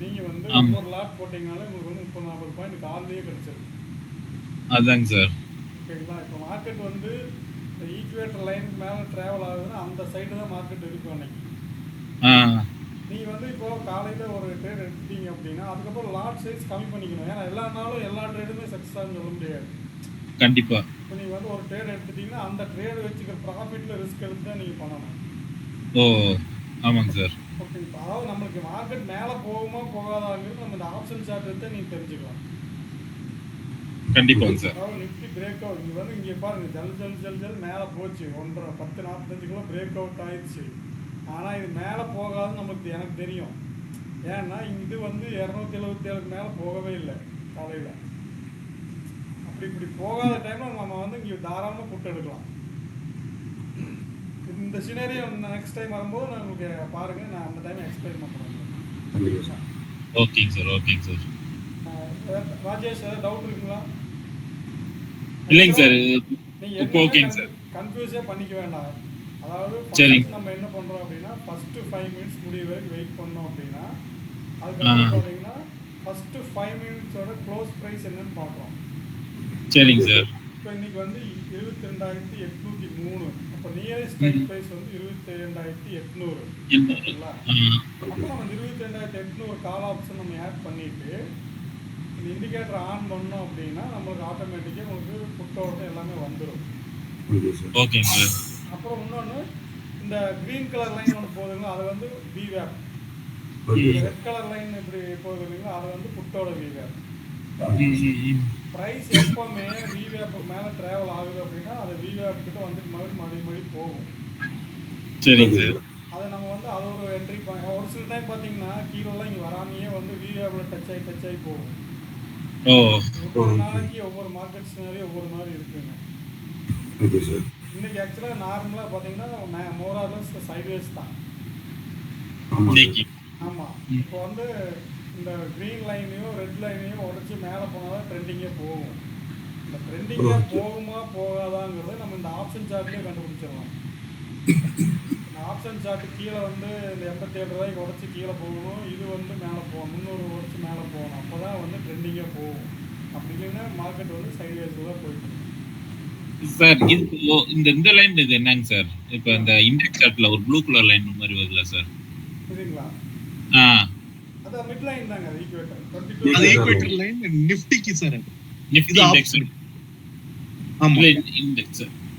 நீங்க வந்து ஒரு லாட் போட்டீங்கனாலே உங்களுக்கு வந்து 30-40 பாயிண்ட் காலையே கிடைச்சிருக்கு. அதாங்க சார். ஓகேங்களா? இப்போ மார்க்கெட் வந்து இந்த ஈக்குவேட்டர் லைனுக்கு மேலே ட்ராவல் ஆகுதுன்னா அந்த சைடு தான் மார்க்கெட் இருக்கும் அன்னைக்கு. நீங்கள் வந்து இப்போ காலையில் ஒரு ட்ரேட் எடுத்துட்டீங்க அப்படின்னா அதுக்கப்புறம் லாட் சைஸ் கம்மி பண்ணிக்கணும். ஏன்னா எல்லா நாளும் எல்லா ட்ரேடுமே சக்ஸஸ் ஆகுன்னு சொல்ல முடியாது. கண்டிப்பா. இப்போ நீங்கள் வந்து ஒரு ட்ரேட் எடுத்துட்டீங்கன்னா அந்த ட்ரேட் வச்சுக்கிற ப்ராஃபிட்டில் ரிஸ்க் எடுத்து தான் நீங்கள் பண்ணணும். ஓ ஆமாங்க சார். ஓகே. இப்போ அதாவது நம்மளுக்கு மார்க்கெட் மேலே போகுமா போகாதாங்கிறது நம்ம இந்த ஆப்ஷன் சார்ட் எடுத்து நீங்கள் தெரிஞ்சுக்கலாம். கண்டிப்பாங்க சார். அதாவது நிஃப்டி பிரேக் அவுட் இங்கே வந்து இங்கே பாருங்க ஜல் மேலே போச்சு. 10:45 பிரேக் அவுட் ஆயிடுச்சு. ஆனால் இது மேலே போகாதுன்னு நமக்கு எனக்கு தெரியும். ஏன்னா இது வந்து 277க்கு மேலே போகவே இல்லை காலையில். இப்படி போகாத டைமில் நம்ம வந்து இங்கே தாராளமாக புட்டு எடுக்கலாம். இந்த சினேரியோ நெக்ஸ்ட் டைம் வரும்போது நான் உங்களுக்கு பாருங்கள், நான் அந்த டைம் எக்ஸ்பிளைன் பண்ணுறேன். ஓகேங்க சார். ஓகேங்க சார். ராஜேஷ் ஏதாவது டவுட் இருக்குங்களா? இல்லைங்க சார். நீங்கள் ஓகேங்க சார். கன்ஃபியூஸே பண்ணிக்க வேண்டாம். அதாவது நம்ம என்ன பண்ணுறோம் அப்படின்னா ஃபஸ்ட்டு 5 மினிட்ஸ் முடிய வரைக்கும் வெயிட் பண்ணோம் அப்படின்னா அதுக்கப்புறம் பார்த்தீங்கன்னா ஃபஸ்ட்டு 5 மினிட்ஸோட க்ளோஸ் ப்ரைஸ் என்னன்னு பார்க்குறோம். சரிங்க சார். இப்போ இன்னைக்கு வந்து 22,803. அப்போ நியரஸ்ட் ஸ்ட்ரைக் ப்ரைஸ் வந்து 22,800. சரிங்களா? அப்போ நம்ம 22,800 கால் ஆப்ஷன் நம்ம ஆட் பண்ணிட்டு இந்த இண்டிகேட்டர் ஆன் பண்ணோம் அப்படின்னா நம்மளுக்கு ஆட்டோமேட்டிக்காக உங்களுக்கு புட்டோட எல்லாமே வந்துடும். ஓகேங்க சார். அப்புறம் இன்னொன்று இந்த க்ரீன் கலர் லைன் ஒன்று போகுதுங்களா, அது வந்து விவேப். ரெட் கலர் லைன் இப்படி போகுது இல்லைங்களா, அது வந்து புட்டோட விவேப். ப்ரைஸ் எப்போவுமே விவேப் மேலே ட்ராவல் ஆகுது அப்படின்னா அது விவேப் கிட்ட வந்துட்டு மறுபடியும் போகும். சரிங்க சார். அதை நம்ம வந்து அது ஒரு என்ட்ரி ஒரு சில டைம் பார்த்தீங்கன்னா கீழெல்லாம் இங்கே வராமையே வந்து விவேப்பில் டச் ஆகி போகும். ஒவ்வொரு நாளைக்கு ஒவ்வொரு மார்க்கெட் சினாரியோ ஒவ்வொரு மாதிரி இருக்குங்க. இன்னைக்கு ஆக்சுவலாக நார்மலாக பார்த்தீங்கன்னா மோரார்லெஸ் சைட்வேஸ் தான். ஆமாம். இப்போ வந்து இந்த க்ரீன் லைனையும் ரெட் லைனையும் உடச்சி மேலே போனால் தான் ட்ரெண்டிங்கே போகும். இந்த ட்ரெண்டிங்காக போகுமா போகாதாங்கிறத நம்ம இந்த ஆப்ஷன் சார்ட்லேயே கண்டுபிடிச்சிடலாம். இந்த ஆப்ஷன் சார்ட்டு கீழே வந்து இந்த 87 ரூபாய்க்கு உடச்சி கீழே போகணும், இது வந்து மேலே போகணும், 300 உடச்சி மேலே போகணும். அப்போ தான் வந்து ட்ரெண்டிங்காக போகும். அப்படி இல்லைன்னா மார்க்கெட் வந்து சைட்வேஸில் தான் போயிட்டு சார். இந்த லைன் இது என்னங்க சார்? இப்போ இந்த இண்டெக்ஸ் சார்ட்ல ஒரு ப்ளூ கலர் லைன் மாதிரி வருதுல சார்? புரியுதுங்களா? அது மிட் லைன் தாங்க, அது ஈக்குவேட்டர் 22. அது ஈக்குவேட்டர் லைன் நிஃப்டிக்கு சார். Nifty index. ஆமா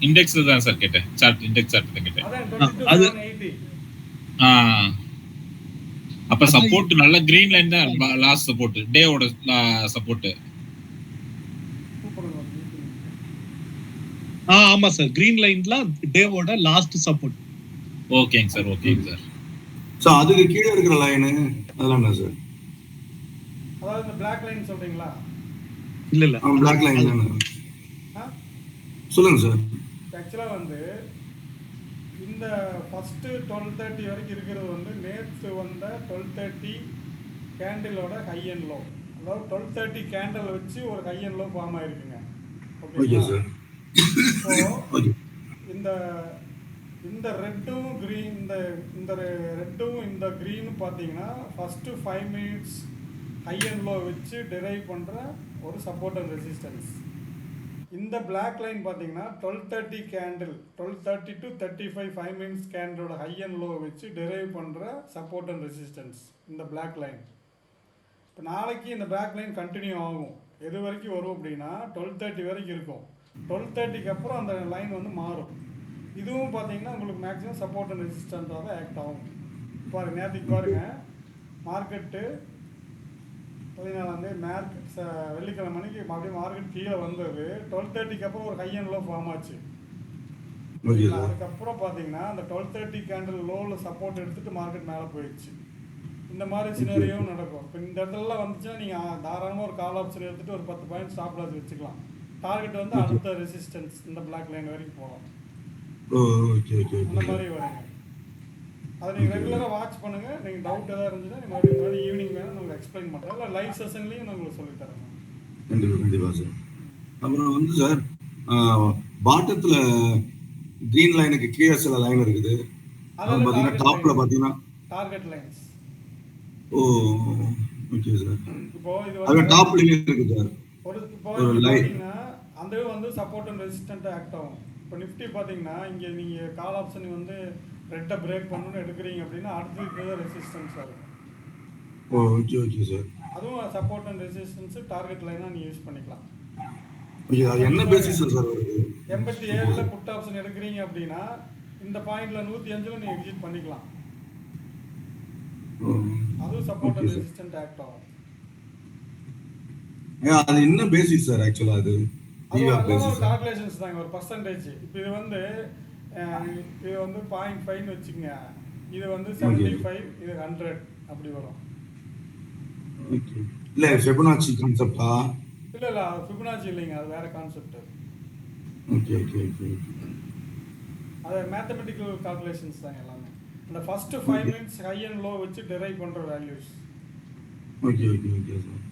இண்டெக்ஸ் தான் சார் கேட்டேன். சார்ட் இண்டெக்ஸ் சார்ட் தான் கேட்டேன். அதான் 2280. அப்ப சப்போர்ட் நல்ல கிரீன் லைன் தான் லாஸ்ட் சப்போர்ட் டேவோட சப்போர்ட். ஆமா சார், கிரீன் லைன்ல டேவோட லாஸ்ட் சப்போர்ட். ஓகேங்க சார், ஓகேங்க சார். சோ அதுக்கு கீழ இருக்கிற லைன் அதெல்லாம் என்ன சார்? அதாவது இந்த black line சொல்றீங்களா? இல்ல black line சொல்லுங்க சார். ஆக்சுவலா வந்து இந்த ஃபர்ஸ்ட் 12:30 வரைக்கும் இருக்கிறது வந்து நேற்று வந்த 12:30 கேண்டிலோட ஹை அண்ட் லோ. அதாவது 12:30 கேண்டில் வச்சு ஒரு ஹை அண்ட் லோ ஃபார்ம் ஆயிருக்குங்க. Okay sir. இந்த இந்த ரெட்டும் கிரீன் இந்த ரெட்டும் இந்த கிரீனும் பார்த்தீங்கன்னா first 5 minutes high and low வச்சு டிரைவ் பண்ணுற ஒரு சப்போர்ட் அண்ட் ரெசிஸ்டன்ஸ். இந்த பிளாக் லைன் பார்த்தீங்கன்னா 12:30 கேண்டில் 12:30 to 35 5 minutes கேண்டலோட ஹை அண்ட் லோ வச்சு டிரைவ் பண்ணுற சப்போர்ட் அண்ட் ரெசிஸ்டன்ஸ் இந்த பிளாக் லைன். இப்போ நாளைக்கு இந்த பிளாக் லைன் கண்டினியூ ஆகும். எது வரைக்கும் வரும் அப்படின்னா 12:30 வரைக்கும் இருக்கும். 12:30க்கு அப்புறம் அந்த லைன் வந்து மாறும். இதுவும் பார்த்தீங்கன்னா உங்களுக்கு மேக்ஸிமம் சப்போர்ட் அண்ட் ரெசிஸ்டன்ஸாக தான் ஆக்ட் ஆகும். பாருங்கள், நேற்றுக்கு பாருங்கள் மார்க்கெட்டு 14 வெள்ளிக்கிழமை மணிக்கு அப்படியே மார்க்கெட் கீழே வந்தது. 12:30க்கு அப்புறம் ஒரு ஹை அண்ட் லோ ஃபார்ம் ஆச்சு. அதுக்கப்புறம் பார்த்தீங்கன்னா அந்த 12:30 கேண்டில் லோவில் சப்போர்ட் எடுத்துட்டு மார்க்கெட் மேலே போயிடுச்சு. இந்த மாதிரி சினரியும் நடக்கும். இப்போ இந்த இடத்துலலாம் வந்துச்சுன்னா நீங்கள் தாராளமாக ஒரு கால் ஆப்ஷன் எடுத்துட்டு ஒரு 10 பாயிண்ட் ஸ்டாப் லாஸ் வச்சுக்கலாம். டார்கெட் வந்து அடுத்த ரெசிஸ்டன்ஸ் இந்த பிளாக் லைன் வரைக்கும் போகலாம். அந்த மாதிரி வருங்க. அதை நீங்கள் ரெகுலராக வாட்ச் பண்ணுங்க. நீங்கள் டவுட் எதாவது இருந்துச்சுன்னா மறுபடியும் ஈவினிங் வேணும் உங்களுக்கு எக்ஸ்பிளைன் பண்ணுறேன், இல்லை லைவ் செஷன்லையும் நான் உங்களுக்கு சொல்லித்தரேன். கண்டிப்பாக சார். அப்புறம் வந்து சார் பாட்டத்தில் கிரீன் லைனுக்கு கீழே சில லைன் இருக்குது. அது பார்த்தீங்கன்னா டாப்பில் பார்த்தீங்கன்னா டார்கெட் லைன்ஸ். ஓ ஓகே சார். இப்போ இது அது டாப்லயே இருக்கு சார். ஒரு லைன் அந்த வந்து சப்போர்ட் அண்ட் ரெசிஸ்டன்ட் ஆக்ட் ஆகும். இப்போ நிஃப்டி பார்த்தீங்கன்னா இங்கே நீங்கள் கால் ஆப்ஷன் வந்து ரெட்டை பிரேக் பண்ணணும்னு எடுக்கிறீங்க அப்படின்னா அடுத்து ரெசிஸ்டன்ஸ் ஆகும். Okay okay sir. அதுவும் சப்போர்ட் அண்ட் ரெசிஸ்டன்ஸ் டார்கெட் லைனாக நீங்கள் யூஸ் பண்ணிக்கலாம். என்ன பேசிஸ் சார் வருது? 87ல புட் ஆப்ஷன் எடுக்கிறீங்க அப்படின்னா இந்த பாயிண்ட்ல 105ல நீங்க எக்ஸிட் பண்ணிக்கலாம். அதுவும் சப்போர்ட் அண்ட் ரெசிஸ்டன்ட் ஆக்ட் ஆகும். அது என்ன பேசிஸ் சார் ஆக்சுவலா? அது கால்குலேஷன்ஸ் தாங்க, ஒரு பர்சன்டேஜ். இப்போ இது வந்து 0.5 வச்சுக்கங்க. இது வந்து 75, இது 100 அப்படி வரும். ஓகே. இல்ல ஃபிபனாச்சி கான்செப்டா? இல்ல ஃபிபனாச்சி இல்லைங்க, அது வேற கான்செப்ட். Okay okay okay. அது மேத்தமெட்டிக்கல் கால்குலேஷன்ஸ் தான் எல்லாமே. அந்த first 5 minutes high and low வச்சு டிரைவ் பண்ற values. Okay okay okay sir.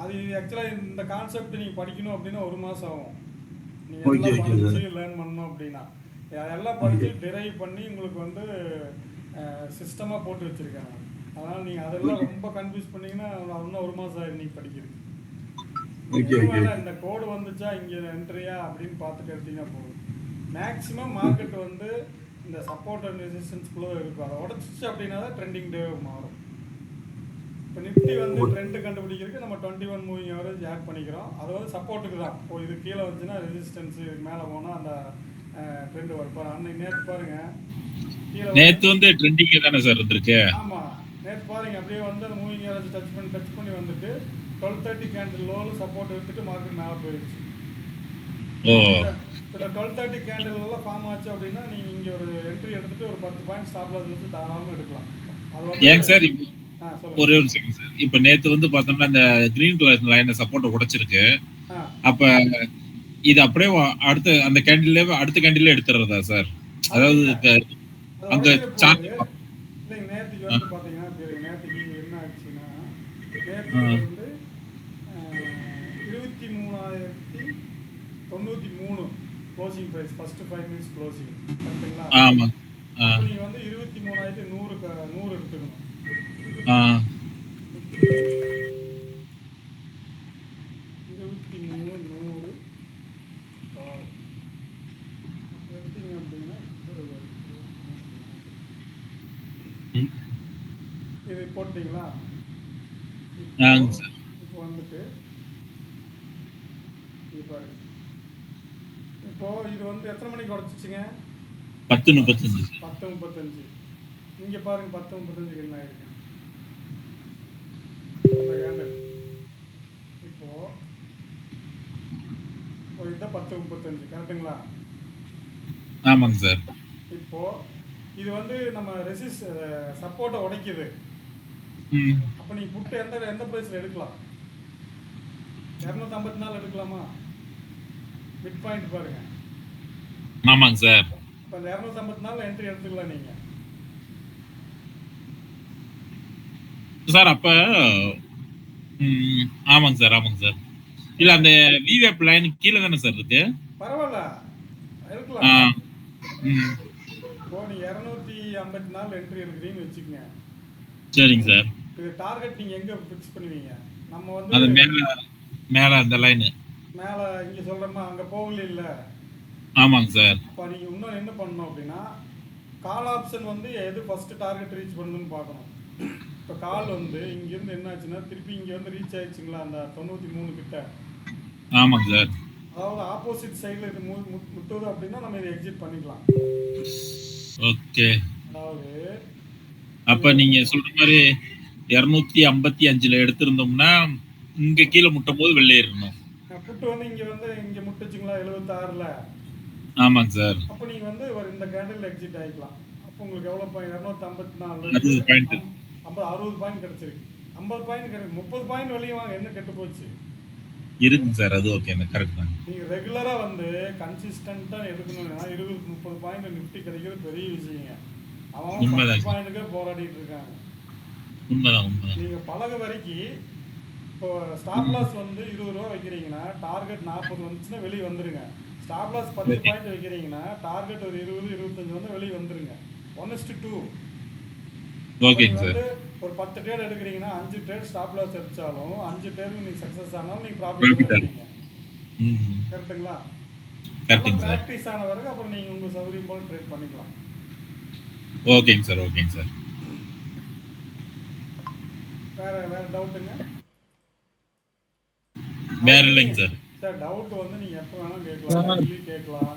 அது ஆக்சுவலா இந்த கான்செப்ட் நீங்க படிக்கணும் அப்படின்னா 1 மாசம் ஆகும். நீங்க எல்லாம் படிச்சு லேர்ன் பண்ணனும் அப்படின்னா எல்லாம் படிச்சு டிரைவ் பண்ணி உங்களுக்கு வந்து சிஸ்டமா போட்டு வச்சிருக்காங்க. அதனால நீங்க அதெல்லாம் ரொம்ப கன்ஃபியூஸ் பண்ணீங்கன்னா இன்னும் 1 மாசம் ஆயிடும் நீங்க படிக்கிறது. Okay okay. இந்த கோட் வந்துச்சா இங்க என்ட்ரியா அப்படின்னு பார்த்துட்டு எடுத்தீங்கன்னா போதும். மேக்ஸிமம் மார்க்கெட் வந்து இந்த சப்போர்ட் அண்ட் ரெசிஸ்டன்ஸ் குள்ள இருக்கும். அதை உடைச்சிச்சு அப்படின்னா தான் ட்ரெண்டிங் டே மாறும். இப்போ நிஃப்டி வந்து ட்ரெண்ட் கண்டுபிடிக்கிறதுக்கு நம்ம 21 மூவிங் ஆவரேஜ் ஆட் பண்ணிக்கிறோம். அது வந்து சப்போர்ட்டுக்கு தான். இப்போ இது கீழே வந்துச்சுன்னா ரெசிஸ்டன்ஸ், இதுக்கு மேலே போனால் அந்த ட்ரெண்ட் வரும். அன்னைக்கு நேற்று பாருங்க, நேற்று வந்து ட்ரெண்டிங் தானே சார் இருந்திருக்கு. ஆமாம், நேற்று பாருங்க அப்படியே வந்து அந்த மூவிங் ஆவரேஜ் டச் பண்ணி வந்துட்டு 12:30 கேண்டில் லோவில் சப்போர்ட் எடுத்துட்டு மார்க்கெட் மேலே போயிடுச்சு. இப்போ 12:30 கேண்டில் எல்லாம் ஃபார்ம் ஆச்சு அப்படின்னா நீங்கள் இங்கே ஒரு என்ட்ரி எடுத்துட்டு ஒரு 10 பாயிண்ட் ஸ்டாப் லாஸ் வச்சு தாராளமாக எடுக்கலாம். ஏங்க சார் ஒரே ஒரு செகண்ட் சார். இப்ப நேத்து வந்து பார்த்தோம்னா இந்த கிரீன் கலர் லைனை சப்போர்ட் உடைச்சிருக்கு. அப்ப இது அப்படியே அடுத்த அந்த கேண்டில்ல அடுத்த கேண்டில்ல எடுத்துறதா சார்? அதாவது அங்க சார்ட் நேத்துக்கு வந்து பாத்தீங்கன்னா நேத்துக்கு என்ன ஆச்சுன்னா நேத்து வந்து 23,093 closing price first 5 minutes closing கரெக்ட்டுங்களா? ஆமா. நீங்க வந்து 23,100 எடுத்துக்கணும். 23,100 எடுத்தீங்க அப்படின்னா இது போட்டீங்களா? இப்போ வந்துட்டு இப்போ இது வந்து எத்தனை மணிக்கு உடச்சிச்சுங்க? 10:35. 10:35. இங்க பாருங்க 10:35 என்ன ஆயிருக்கு. கிட்ட 10:35 கரெக்டுங்களா? ஆமாங்க சார். இப்போ இது வந்து நம்ம சப்போர்ட்டை உடைக்குது. அப்போ நீங்கள் புட்டு எந்த ப்ரைஸில் எடுக்கலாம்? 254 எடுக்கலாமா? மிட் பாயிண்ட் பாருங்க. ஆமாங்க சார். இப்போ அந்த 254 என்ட்ரி எடுத்துக்கலாம் நீங்கள் சார். அப்ப ஆமாங்க சார், ஆமாங்க சார். இல்ல அந்த விவேப் லைன் கீழே தானே சார் இருக்கு? பரவாயில்ல எடுக்கலாம். இப்போ நீ 254 என்ட்ரி எடுக்கிறீங்கன்னு வச்சுக்கோங்க. சரிங்க சார். இது டார்கெட் நீங்கள் எங்கே ஃபிக்ஸ் பண்ணுவீங்க? நம்ம வந்து அது மேல அந்த லைன் மேலே இங்கே சொல்கிறோமா அங்கே போகல இல்லை? ஆமாங்க சார். அப்போ நீங்கள் இன்னும் என்ன பண்ணணும் அப்படின்னா கால் ஆப்ஷன் வந்து எது ஃபஸ்ட்டு டார்கெட் ரீச் பண்ணுதுன்னு பார்க்கணும். இப்போ கால் வந்து இங்கேருந்து என்ன ஆச்சுன்னா திருப்பி இங்கே வந்து ரீச் ஆயிடுச்சுங்களா அந்த 93 கிட்ட. ஆமாங்க சார். அதாவது ஆப்போசிட் சைடில் இது முட்டுது அப்படின்னா நம்ம இதை எக்ஸிட் பண்ணிக்கலாம். ஓகே. அதாவது அப்ப நீங்க சொல்ற மாதிரி 255 எடுத்திருந்தோம்னா இங்க கீழே முட்டும் போது வெளியேறணும். புட்டு வந்து இங்கே முட்டுச்சுங்களா 76ல். ஆமாங்க சார். அப்போ நீங்கள் வந்து இந்த கேண்டில் எக்ஸிட் ஆகிக்கலாம். அப்போ உங்களுக்கு எவ்வளோ பாயிண்ட்? 254 60 பாயிண்ட் கிடச்சிருக்கு. 50 பாயிண்ட் கிடைக்கும். 30 பாயிண்ட் வெளியே வாங்க, என்ன கெட்டு போச்சு இருக்குங்க சார். அது ஓகே, கரெக்ட் தான். நீங்கள் ரெகுலராக வந்து கன்சிஸ்டண்ட்டாக எடுக்கணும்னா 20-30 பாயிண்ட் நிஃப்டி கிடைக்கிறது பெரிய விஷயங்க. அவன் 10 பாயிண்ட்டுக்கே போராடிட்டு இருக்காங்க. உண்மைதான். நீங்கள் பழக வரைக்கும் இப்போ ஸ்டாப் லாஸ் வந்து 20 ரூபா வைக்கிறீங்கன்னா டார்கெட் 40 வந்துச்சுன்னா வெளியே வந்துருங்க. ஸ்டாப் லாஸ் 10 பாயிண்ட் வைக்கிறீங்கன்னா டார்கெட் ஒரு 20-25 வந்து வெளியே வந்துருங்க. 1:2. ஓகேங்க சார். ஒரு 10 ட்ரேட் எடுக்கிறீங்கன்னா 5 ட்ரேட் ஸ்டாப் லாஸ் எடுத்தாலும் 5 ட்ரேட் நீங்கள் சக்ஸஸ் ஆனாலும் நீங்கள் ப்ராஃபிட் எடுப்பீங்க. கரெக்டுங்களா? கரெக்டுங்க சார். ப்ராக்டிஸ் ஆன வரைக்கும் அப்புறம் நீங்கள் உங்கள் சௌகரியம் போல ட்ரேட் பண்ணிக்கலாம். ஓகேங்க சார். வேற டவுட்டுங்க? வேற இல்லைங்க சார். சார் டவுட் வந்து நீங்கள் எப்போ வேணாலும் கேட்கலாம்.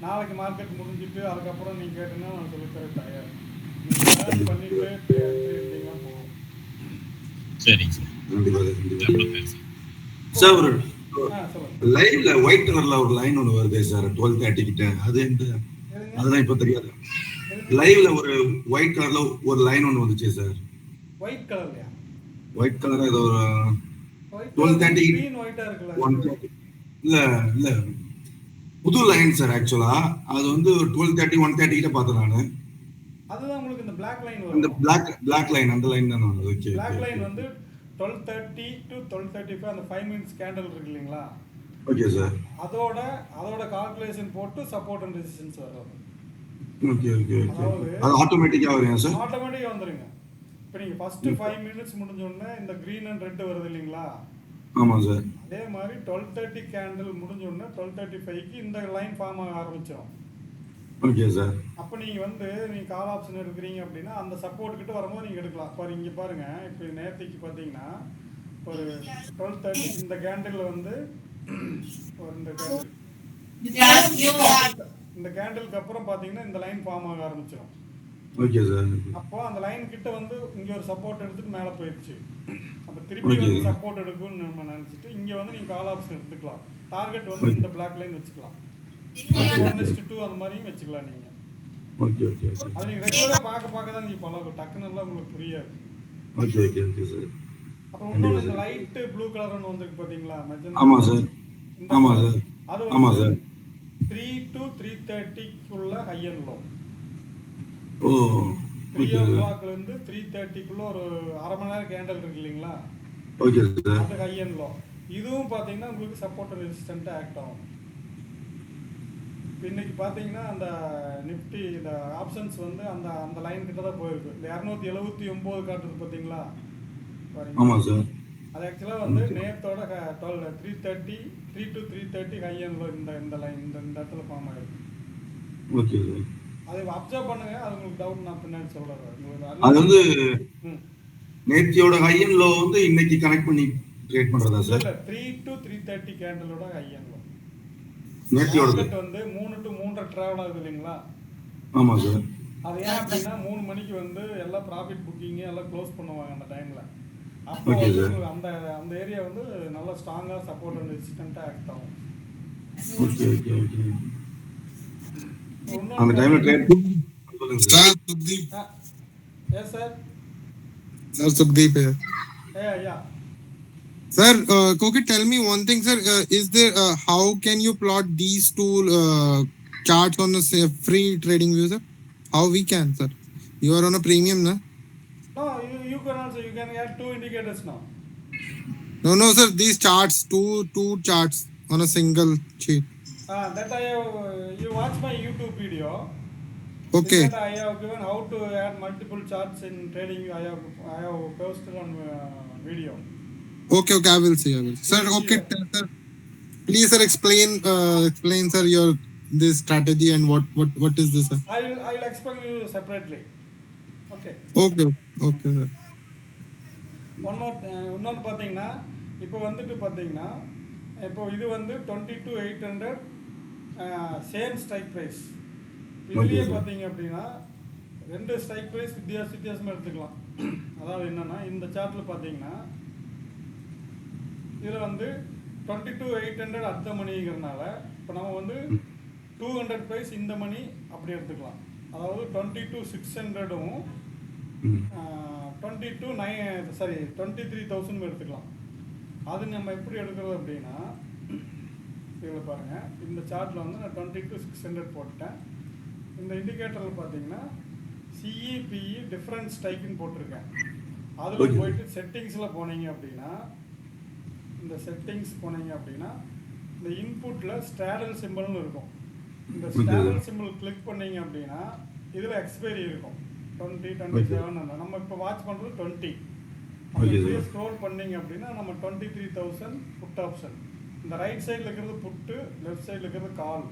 நாளைக்கு மார்க்கெட் முடிஞ்சிட்டு அதுக்கப்புறம் நீங்கள் கேட்டீங்கன்னா நான் சொல்லித்தர தயார். நீங்கள் பண்ணிட்டு எடுத்தீங்கன்னா போகும். சரிங்க சார். சார் ஒரு லைவ்ல ஒயிட் கலர்ல ஒரு லைன் ஒன்று வருது சார் 12:30 கிட்ட. அது அதெல்லாம் இப்போ தெரியாது. லைவ்ல ஒரு ஒயிட் கலர்ல ஒரு லைன் ஒன்று வந்துச்சு சார். ஒயிட் கலர்லையா? ஒயிட் கலர் ஏதோ ஒரு 12:30 இல்ல புது லைன் சார். ஆக்சுவலா அது வந்து 12:30 1:30 கிட்ட பார்த்தேன் நானு. அதுதான் உங்களுக்கு இந்த black லைன் வரும். இந்த black லைன் அந்த லைன் தான் வந்து. ஓகே. black லைன் வந்து 12:30 to 12:35 அந்த 5 மினிட்ஸ் கேண்டில் இருக்கு இல்லீங்களா? Okay sir. அதோட கால்குலேஷன் போட்டு சப்போர்ட் அண்ட் ரெசிஸ்டன்ஸ் வரும். ஓகே. அது ஆட்டோமேட்டிக்கா வருங்க சார்? ஆட்டோமேட்டிக்கா வந்துருங்க. இப்போ நீங்க ஃபர்ஸ்ட் 5 மினிட்ஸ் முடிஞ்ச உடனே இந்த கிரீன் அண்ட் ரெட் வருது இல்லீங்களா? ஆமா சார். அதே மாதிரி 12:30 கேண்டில் முடிஞ்ச உடனே 12:35க்கு இந்த லைன் ஃபார்ம் ஆக ஆரம்பிச்சிடும். Okay sir. அப்போ நீங்க கால் ஆப்ஷன் எடுக்கிறீங்க அப்படின்னா அந்த சப்போர்ட் கிட்ட வரும்போது நீங்க எடுக்கலாம். பாரு இங்க பாருங்க, இப்போ நேத்திக்கு பாத்தீங்கன்னா ஒரு 12:30 இந்த கேண்டில் வந்து இந்த கேண்டிலுக்கு அப்புறம் பாத்தீங்கன்னா இந்த லைன் ஃபார்ம் ஆக ஆரம்பிச்சிடும். Okay sir. அப்போ அந்த லைன் கிட்ட வந்து இங்க ஒரு சப்போர்ட் எடுத்துட்டு மேல போயிடுச்சு. அப்ப திருப்பி வந்து சப்போர்ட் எடுக்கும்னு நம்ம நினைச்சிட்டு இங்க வந்து நீங்க கால் ஆப்ஷன் எடுத்துக்கலாம். டார்கெட் வந்து இந்த பிளாக் லைன் வச்சுக்கலாம். 1:2 அந்த மாதிரியும் வச்சுக்கலாம் நீங்க. ஓகே. அது நீங்க ரெகுலரா பார்க்க தான் நீங்க பழகும். டக்குன்னு எல்லாம் உங்களுக்கு புரியாது. Okay sir. அப்புறம் இன்னொரு இந்த லைட் ப்ளூ கலர் ஒன்று வந்திருக்கு பாத்தீங்களா? ஆமா சார். அது ஆமா சார். 3 to 3:30 குள்ள high and low. O 3 o'clock ல இருந்து 3:30 குள்ள ஒரு அரை மணி நேரம் கேண்டில் இருக்கு இல்லீங்களா? Okay sir. அது ஹை அண்ட் லோ. இதுவும் பாத்தீங்கன்னா உங்களுக்கு சப்போர்ட் அண்ட் ரெசிஸ்டன்ட் ஆக்ட் ஆகும். இன்னைக்கு பாத்தீங்கன்னா அந்த நிஃப்டி இந்த ஆப்ஷன்ஸ் வந்து அந்த லைன் கிட்ட தான் போயிருக்கு. இந்த 279 காட்டுது பாத்தீங்களா? ஆமா சார். அது ஆக்சுவலா வந்து நேத்தோட 3:30 3 to 3:30 ஹை அண்ட் லோ இந்த லைன் இந்த இடத்துல ஃபார்ம் ஆயிருக்கு. Okay sir. அதை அப்சர்வ் பண்ணுங்க. அது உங்களுக்கு டவுட் நான் பின்னாடி சொல்றேன். அது வந்து நேத்தியோட ஹை அண்ட் லோ வந்து இன்னைக்கு கனெக்ட் பண்ணி ட்ரேட் பண்றதா சார்? இல்ல 3 to 3:30 கேண்டிலோட ஹை அண்ட் லோ. நேத்தியோட வந்து 3 to 3:30 டிராவல் ஆகுது இல்லீங்களா? ஆமா சார். அது ஏன் அப்படின்னா 3 மணிக்கு வந்து எல்லாம் ப்ராஃபிட் புக்கிங் எல்லாம் க்ளோஸ் பண்ணுவாங்க அந்த டைம்ல. அப்போ Okay, வந்து sir. உங்களுக்கு அந்த அந்த ஏரியா வந்து நல்ல ஸ்ட்ராங்காக சப்போர்ட் அண்ட் ரெசிஸ்டண்ட்டாக ஆக்ட் ஆகும். Okay okay okay. அந்த இன்னொன்று டைம்ல ட்ரேட் பார்த்தீங்கன்னா சொல்லுங்க sir. Sir, Subdeep. Yes sir. Sir, Subdeep here. Yeah Sir, Koki, tell me one thing, sir. Is there how can you plot these two charts on a free trading view, sir? How we can, sir? You are on a premium, na? No, you can also, you can add 2 indicators now. No, sir. These charts, two charts on a single sheet. That I have, you watch my YouTube video. Okay. In that I have given how to add multiple charts in trading. I have posted on video. Okay, I will see. Sir, okay, sir. Please, sir, explain, sir, your this strategy and what is this, sir? I will explain you separately. Okay. Okay, sir. இன்னொன்று பார்த்தீங்கன்னா இப்போ வந்துட்டு பார்த்தீங்கன்னா இப்போ இது வந்து 22,800 சேம் ஸ்ட்ரைக் ப்ரைஸ். இதுலேயே பார்த்தீங்க அப்படின்னா 2 ஸ்ட்ரைக் ப்ரைஸ் வித்தியாசமாக எடுத்துக்கலாம். அதாவது என்னென்னா இந்த சார்ட்டில் பார்த்தீங்கன்னா இதில் வந்து 22,800 அடுத்த மணிங்கிறதுனால இப்போ நம்ம வந்து 200 ப்ரைஸ் இந்த மணி அப்படி எடுத்துக்கலாம். அதாவது 22,600ம் 23,000 எடுத்துக்கலாம். அது நம்ம எப்படி எடுக்கிறது அப்படின்னா இதில் பாருங்கள், இந்த சார்ட்டில் வந்து நான் 22,600 போட்டேன். இந்த இண்டிகேட்டரில் பார்த்தீங்கன்னா சிஇபிஇ டிஃப்ரெண்ட் ஸ்ட்ரைக்குன்னு போட்டிருக்கேன். அதில் போயிட்டு செட்டிங்ஸில் போனீங்க அப்படின்னா இந்த செட்டிங்ஸ் போனீங்க அப்படின்னா இந்த இன்புட்டில் ஸ்டாடல் சிம்பிள்னு இருக்கும். இந்த ஸ்டாடல் சிம்பிள் கிளிக் பண்ணீங்க அப்படின்னா இதில் எக்ஸ்பைரி இருக்கும் 2027. நம்ம இப்போ வாட்ச் பண்ணுறது 20. அப்படியே ஸ்க்ரோல் பண்ணீங்க அப்படின்னா நம்ம 23,000 புட் ஆப்ஷன். இந்த ரைட் சைடில் இருக்கிறது புட்டு, லெஃப்ட் சைடில் இருக்கிறது கால்.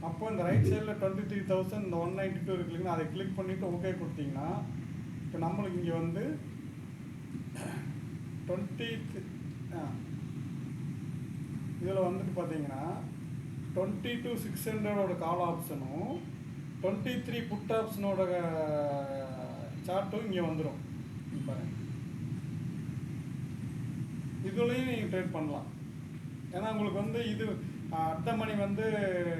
அப்போ இந்த ரைட் சைடில் 23,000 இந்த 192 இருக்கு இல்லைங்களா, அதை கிளிக் பண்ணிவிட்டு ஓகே கொடுத்தீங்கன்னா இப்போ நம்மளுக்கு இங்கே வந்து 20 இதில் வந்துட்டு பார்த்தீங்கன்னா 22,600 கால் ஆப்ஷனும் 23 புட் ஆப்ஷனோட சார்ட்டும் இங்கே வந்துடும். பாருங்க, இதுலேயும் நீங்கள் ட்ரேட் பண்ணலாம். ஏன்னா உங்களுக்கு வந்து இது அடுத்த மணி வந்து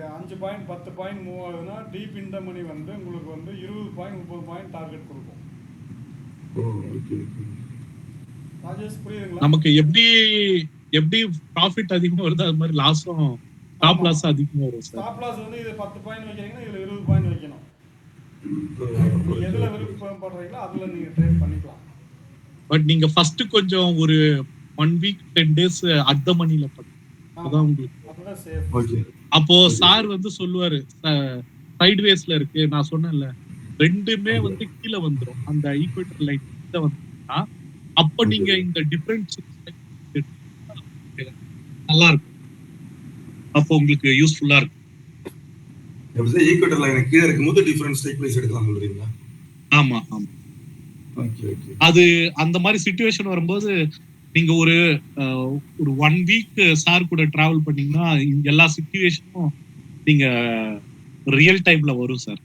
5 பாயிண்ட் 10 பாயிண்ட் மூவ் ஆகுதுன்னா டீப் இந்த மணி வந்து உங்களுக்கு வந்து 20 பாயிண்ட் 30 பாயிண்ட் டார்கெட் கொடுக்கும். ராஜேஷ் புரியுதுங்களா? நமக்கு எப்படி ப்ராஃபிட் அதிகமா வருது அது மாதிரி லாஸும் ஸ்டாப் லாஸ் அதிகமா வரும் சார். ஸ்டாப் லாஸ் வந்து இது 10 பாயிண்ட் வைக்கிறீங்கன்னா இதுல 20 பாயிண்ட் வைக்கணும். நீங்க எதுல விருப்பப்படுறீங்களோ அதுல நீங்க ட்ரேட் பண்ணிக்கலாம். பட் நீங்க ஃபர்ஸ்ட் கொஞ்சம் ஒரு 1 வீக் 10 days அட் த மணில அதான் உங்களுக்கு அதுதான் சேஃப். அப்போ சார் வந்து சொல்லுவாரு சைட்வேஸ்ல இருக்கு, நான் சொன்னேன்ல ரெண்டுமே வந்து கீழே வந்துரும் அந்த ஈக்குவேட்டர் லைன் கிட்ட வந்துட்டா அப்ப நீங்க இந்த டிஃபரன்ஸ் நல்லா இருக்கும். அப்போ உங்களுக்கு யூஸ்ஃபுல்லா இருக்கும். ஈக்குவேட்டர் லைன் கீழே இருக்கும்போது டிஃபரன்ஸ் ஸ்ட்ரைக் பிரைஸ் எடுக்கலாம் சொல்றீங்களா? ஆமா. அது அந்த மாதிரி சிச்சுவேஷன் வரும்போது நீங்க ஒரு 1 வீக் சார் கூட டிராவல் பண்ணீங்கன்னா எல்லா சிச்சுவேஷனும் நீங்க ரியல் டைம்ல வரும் சார்.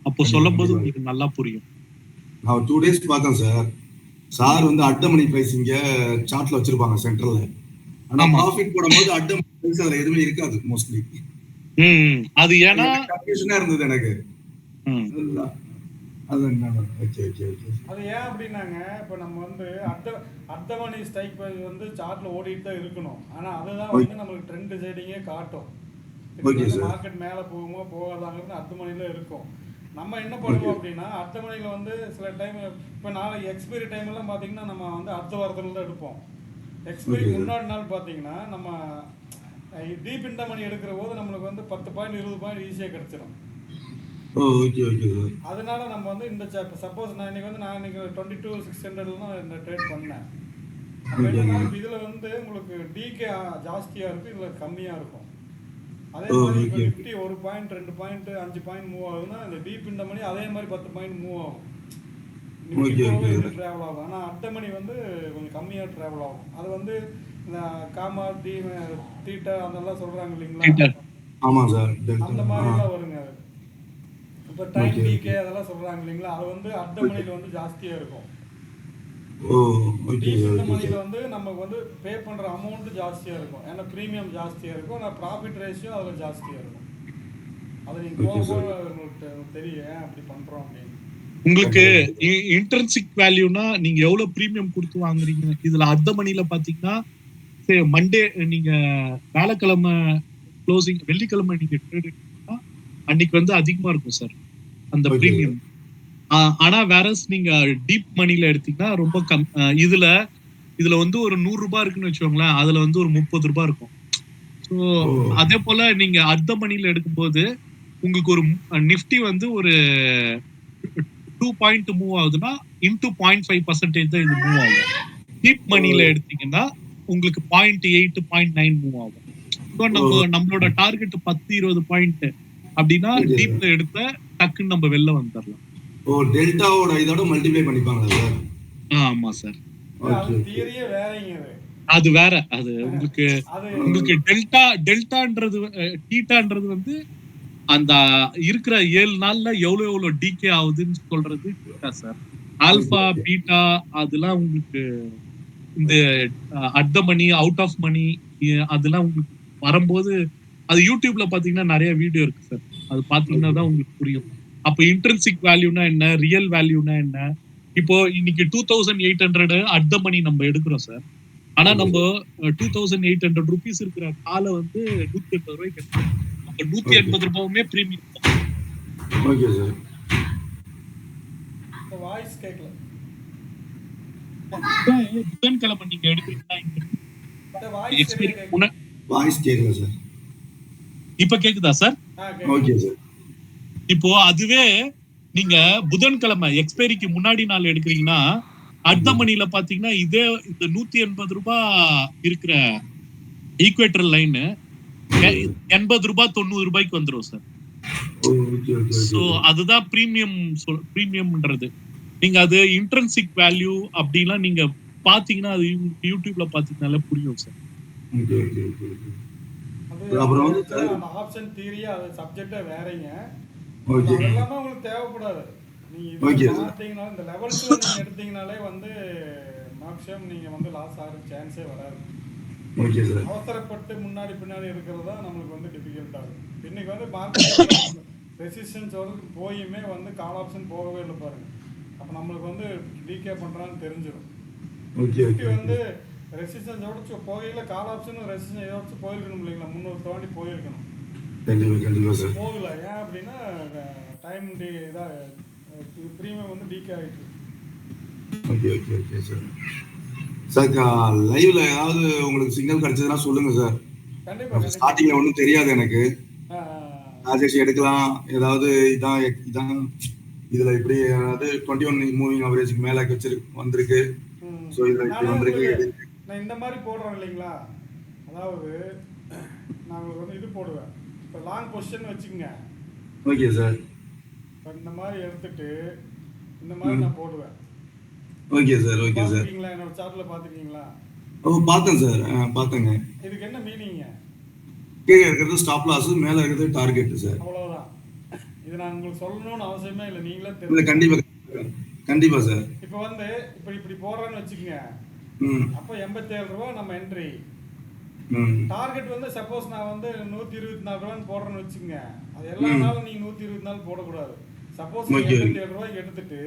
அப்போ சொல்லும் போது உங்களுக்கு நல்லா புரியும். நான் 2 days பார்த்தேன் சார். சார் வந்து அட் த மணி பிரைஸ் இங்க சார்ட்ல வச்சிருப்பாங்க சென்ட்ரல்ல. ஆனா ப்ராஃபிட் போடும்போது அட் த மணி பிரைஸ் அதுல எதுவுமே இருக்காது மோஸ்ட்லி. அது ஏன்னா கன்ஃபியூஷனா இருந்தது எனக்கு. அது ஏன் அப்படின்னாங்க, இப்போ நம்ம வந்து at the money strike price வந்து சார்ட்ல ஓடிட்டு தான் இருக்கணும். ஆனா அதுதான் வந்து நம்மளுக்கு ட்ரெண்ட் டிசைடிங்கே காட்டும். மார்க்கெட் மேல போகுமோ போகாதாங்கிறது அட் த மணில இருக்கும். நம்ம என்ன பண்ணுவோம் அப்படின்னா அட் த மணில வந்து சில டைம் இப்போ நாளைக்கு எக்ஸ்பைரி டைம் எல்லாம் பாத்தீங்கன்னா நம்ம வந்து அடுத்த வாரத்துல தான் எடுப்போம். எக்ஸ்பைரி முன்னாடி நாள் பாத்தீங்கன்னா நம்ம டீப் இந்த மணி எடுக்கிற போது நம்மளுக்கு வந்து 10 பாயிண்ட் 20 பாயிண்ட் ஈஸியா கிடைச்சிடும். அதனால நம்ம வந்து இந்த சப்போஸ் நான் இன்னைக்கு 22,600 இந்த ட்ரேட் பண்ணேன். இதுல வந்து உங்களுக்கு டிகே ஜாஸ்தியா இருக்கு, இதுல கம்மியா இருக்கும். அதே மாதிரி இப்போ Nifty 1 point 2 point 5 point move ஆகுதுன்னா இந்த டீப் இந்த மணி அதே மாதிரி 10 பாயிண்ட் மூவ் ஆகும். இது டிராவல் ஆகும். ஆனா அட் த மணி வந்து கொஞ்சம் கம்மியா டிராவல் ஆகும். அது வந்து இந்த காமா தீட்டா அதெல்லாம் சொல்றாங்க இல்லைங்களா? ஆமா சார், அந்த மாதிரி எல்லாம் வருங்க. இப்போ டைம் டிகே அதெல்லாம் சொல்றாங்க இல்லைங்களா? அது வந்து அட் த மணில வந்து ஜாஸ்தியா இருக்கும். ஓ ஓகே டீப் சார் இந்த ஓகே மணியில் சார் வந்து நமக்கு வந்து பே பண்ணுற அமௌண்ட்டு ஜாஸ்தியாக இருக்கும், ஏன்னா ப்ரீமியம் ஜாஸ்தியாக இருக்கும், ஆனால் ப்ராஃபிட் ரேஷியோ அதில் ஜாஸ்தியாக இருக்கும். அது நீங்கள் போக ஓகே சார் போக உங்களுக்கு தெரியும் ஏன் அப்படி பண்ணுறோம் அப்படின்னு. உங்களுக்கு கண்டிப்பா இன்ட்ரின்சிக் வேல்யூனா நீங்க எவ்வளவு பிரீமியம் கொடுத்து வாங்குறீங்க. இதுல அர்த்த மணில பாத்தீங்கன்னா மண்டே நீங்க வியாழக்கிழமை க்ளோசிங், வெள்ளிக்கிழமை நீங்க ட்ரேட் எடுத்தீங்கன்னா அன்னைக்கு வந்து அதிகமா இருக்கும் சார் அந்த ஓகே சார் பிரீமியம். ஆனா வேற நீங்க டீப் மணில எடுத்தீங்கன்னா ரொம்ப கம். இதுல வந்து ஒரு 100 ரூபாய் இருக்குன்னு வச்சுக்கோங்களேன், அதுல வந்து ஒரு 30 ரூபாய் இருக்கும். ஸோ ஓ அதே போல நீங்க அர்த்த மணில எடுக்கும்போது உங்களுக்கு ஒரு நிஃப்டி வந்து ஒரு 2 பாயிண்ட் மூவ் ஆகுதுன்னா இன்டூ 0.5% தான் இது மூவ் ஆகும். டீப் ஓ மணில எடுத்தீங்கன்னா உங்களுக்கு 0.8 0.9 மூவ் ஆகும். ஸோ ஓ நம்மளோட டார்கெட் 10-20 பாயிண்ட் அப்படின்னா ஓகே சார் டீப்ல எடுத்த டக்குன்னு நம்ம வெளில வந்துடலாம். ஓ டெல்டாவோட இதோட மல்டிப்ளை பண்ணிப்பாங்களா சார்? ஆமா சார், அது ஓகே ஓகே தியரியே வேறங்க அது. அது வேற. அது உங்களுக்கு அது டெல்டான்றது டீட்டான்றது வந்து அந்த இருக்கிற 7 நாள்ல எவ்வளவு டிகே ஆகுதுன்னு சொல்றது theta sir. Okay alpha okay beta அதெல்லாம் உங்களுக்கு இந்த at the money out of money அதெல்லாம் உங்களுக்கு வரும்போது அது யூடியூப்ல பாத்தீங்கன்னா நிறைய வீடியோ இருக்கு சார். அது பாத்தீங்கன்னா ஓகே தான் உங்களுக்கு புரியும். அப்ப இன்ட்ரின்சிக் வேல்யூனா என்ன, ரியல் வேல்யூனா என்ன. இப்போ இன்னைக்கு 2800 அட் த மணி நம்ம எடுக்கிறோம் சார். ஆனா ஓகே நம்ம சார் 2800 ருபீஸ் இருக்கிற காலை வந்து 180 ரூபாய்க்கு எடுக்கிறோம். அப்ப ஓகே 180 ரூபாயுமே பிரீமியம். ஓகே சார் இப்போ வாய்ஸ் கேட்கல. புதன்கிழமை நீங்க எடுக்கிறீங்கன்னா இந்த வாய்ஸ் சரியா கேட்கல. வாய்ஸ் கேட்கல சார். இப்ப கேக்குதா சார்? கேட்கல. ஓகே சார் இப்போ அதுவே நீங்க புதன்கிழமை எக்ஸ்பைரிக்கு முன்னாடி நாள் எடுக்கிறீங்கன்னா அர்த்த மணில பாத்தீங்கன்னா இதே இந்த 180 ரூபாய் இருக்கிற ஈக்குவேட்டர் லைன் 80 ரூபாய் 90 ரூபாய்க்கு வந்துரும் sir. Okay okay so okay அதுதான் பிரீமியம்ன்றது. நீங்க அது இன்ட்ரின்சிக் வேல்யூ அப்படிலாம் நீங்க பாத்தீங்கன்னா அது யூடியூப்ல பாத்தீங்கன்னாலே புரியும் சார். ஓகே ஓகே ஓகே அது அப்புறம் வந்து actually அந்த ஆப்ஷன் தியரி அது சப்ஜெக்டே வேறங்க. ஓகே அதெல்லாமே உங்களுக்கு தேவைப்படாது. நீங்க ஓகே இது சார் பார்த்தீங்கன்னா இந்த லெவல்ஸ்ல நீங்க எடுத்தீங்கனாலே வந்து மேக்ஸிமம் நீங்க வந்து லாஸ் ஆகிற சான்ஸே வராது. ஓகே சார் அவசரப்பட்டு முன்னாடி பின்னாடி இருக்கிறது தான் நம்மளுக்கு வந்து டிஃபிகல்ட் ஆகும். இன்னைக்கு வந்து மார்க்கெட் ரெசிஸ்டன்ஸ் வந்து போயுமே வந்து கால் ஆப்ஷன் போகவே இல்லை பாருங்க. அப்போ நம்மளுக்கு வந்து டீகே பண்ணுறான்னு தெரிஞ்சிடும். ஓகே நிஃப்டி ஓகே வந்து ரெசிஸ்டன்ஸ் உடச்சு போகையில் கால் ஆப்ஷன் ரெசிஸ்டன்ஸ் ஏதாச்சும் போயிருக்கணும் இல்லைங்களா, 300 தாண்டி போயிருக்கணும். கண்டிப்பா கண்டிப்பா சார். போகல. ஏன் அப்படின்னா டைம் இதாக ப்ரீமியம் வந்து டீகே ஆகிட்டு இருக்கு. Okay okay okay sir. Sir லைவ்ல ஏதாவது உங்களுக்கு சிக்னல் கிடைச்சதுன்னா சொல்லுங்க சார். கண்டிப்பாக ஸ்டார்டிங்ல ஒன்றும் தெரியாது எனக்கு. கண்டிப்பாக. ராஜேஷ் எடுக்கலாம் ஏதாவது இதான் இதான் இதுல இப்படி அதாவது 21 மூவிங் அவரேஜ்க்கு மேல வந்திருக்கு. ஸோ இதுல இப்படி வந்திருக்கு. நான் இந்த மாதிரி போடுறேன் இல்லைங்களா, அதாவது நான் உங்களுக்கு வந்து இது போடுவேன். இப்போ லாங் பொசிஷன் வச்சுக்கோங்க. Okay sir. இப்போ இந்த மாதிரி எடுத்துட்டு இந்த மாதிரி நான் போடுவேன். Okay sir okay sir. பார்த்துருக்கீங்களா, என்னோட சார்ட்டில் பார்த்துருக்கீங்களா? ஓ பார்த்தேன் சார் பார்த்தேங்க. இதுக்கு என்ன மீனிங்க? கீழே இருக்கிறது ஸ்டாப் லாஸ், மேல இருக்கிறது டார்கெட் சார். அவ்வளவுதான். இது நான் உங்களுக்கு சொல்லணும்னு அவசியமே இல்லை, நீங்களே இல்ல தெரியும். கண்டிப்பா கண்டிப்பா சார். இப்போ வந்து இப்படி போடுறேன்னு வச்சுக்கோங்க. அப்போ 87 ரூபா நம்ம என்ட்ரி. டார்கெட் வந்து சப்போஸ் நான் வந்து 124 ரூபான்னு போடுறேன்னு வச்சுக்கோங்க. அது எல்லா நாளும் நீங்க 124 போடக்கூடாது. சப்போஸ் 87 ரூபாய்க்கு எடுத்துட்டு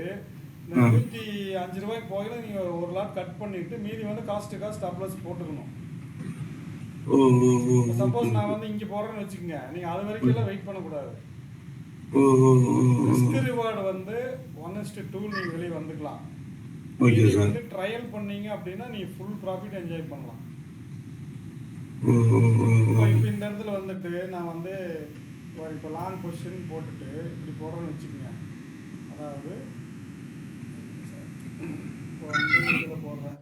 105 ரூபாய்க்கு போயில நீங்க ஒரு லாட் கட் பண்ணிட்டு மீதி வந்து காஸ்ட் ஸ்டாப் லாஸ் போட்டுக்கணும். சப்போஸ் நான் வந்து இங்க போடுறேன்னு வச்சுக்கோங்க, நீங்க அது வரைக்கும் எல்லாம் வெயிட் பண்ணக்கூடாது. ரிஸ்க் ரிவார்டு வந்து 1:2 நீங்க வெளியே வந்துக்கலாம். Okay sir. வந்து ட்ரையல் பண்ணீங்க அப்படின்னா நீங்க ஃபுல் ப்ராஃபிட் என்ஜாய் பண்ணலாம். இப்போ இந்த இடத்துல வந்துட்டு நான் வந்து இப்போ லாங் பொசிஷன் போட்டுட்டு இப்படி போடுறேன்னு வச்சுக்கோங்க. அதாவது இப்போ வந்து இதில் போடுறேன்,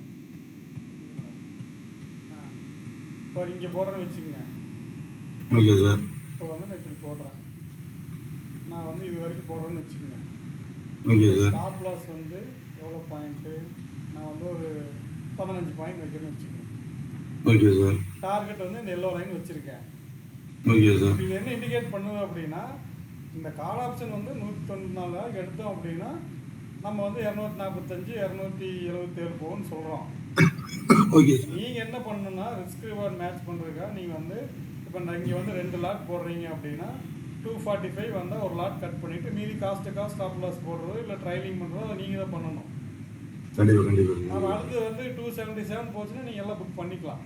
இப்போ இங்கே போடுறேன்னு வச்சுக்கோங்க. Okay sir. இப்போ வந்து நான் இப்படி போடுறேன், நான் வந்து இது வரைக்கும் போடுறேன்னு வச்சுக்கோங்க. Okay sir. ஸ்டாப் லாஸ் வந்து எவ்வளோ பாயிண்ட்டு, நான் வந்து ஒரு 15 பாயிண்ட் வைக்கிறேன்னு வச்சுக்கோங்க. Okay sir. டார்கெட் வந்து இந்த எல்லோ லைன் வச்சுருக்கேன். Okay sir. இது என்ன இண்டிகேட் பண்ணுது அப்படின்னா, இந்த கால் ஆப்ஷன் வந்து 194 எடுத்தோம் அப்படின்னா நம்ம வந்து 245 277 போகும்னு சொல்கிறோம். ஓகே. நீங்கள் என்ன பண்ணணும்னா ரிஸ்க் ரிவார்ட் மேட்ச் பண்ணுறதுக்காக நீங்கள் வந்து இப்போ இங்கே வந்து 2 லாட் போடுறீங்க அப்படின்னா 245 வந்தால் ஒரு லாட் கட் பண்ணிவிட்டு மீதி காஸ்ட்டுக்காக ஸ்டாப் லாஸ் போடுறது இல்லை ட்ரைலிங் பண்ணுறதோ அதை நீங்கள் தான் பண்ணணும். நம்ம அடுத்து வந்து 277 போச்சுன்னா நீங்கள் எல்லாம் புக் பண்ணிக்கலாம்.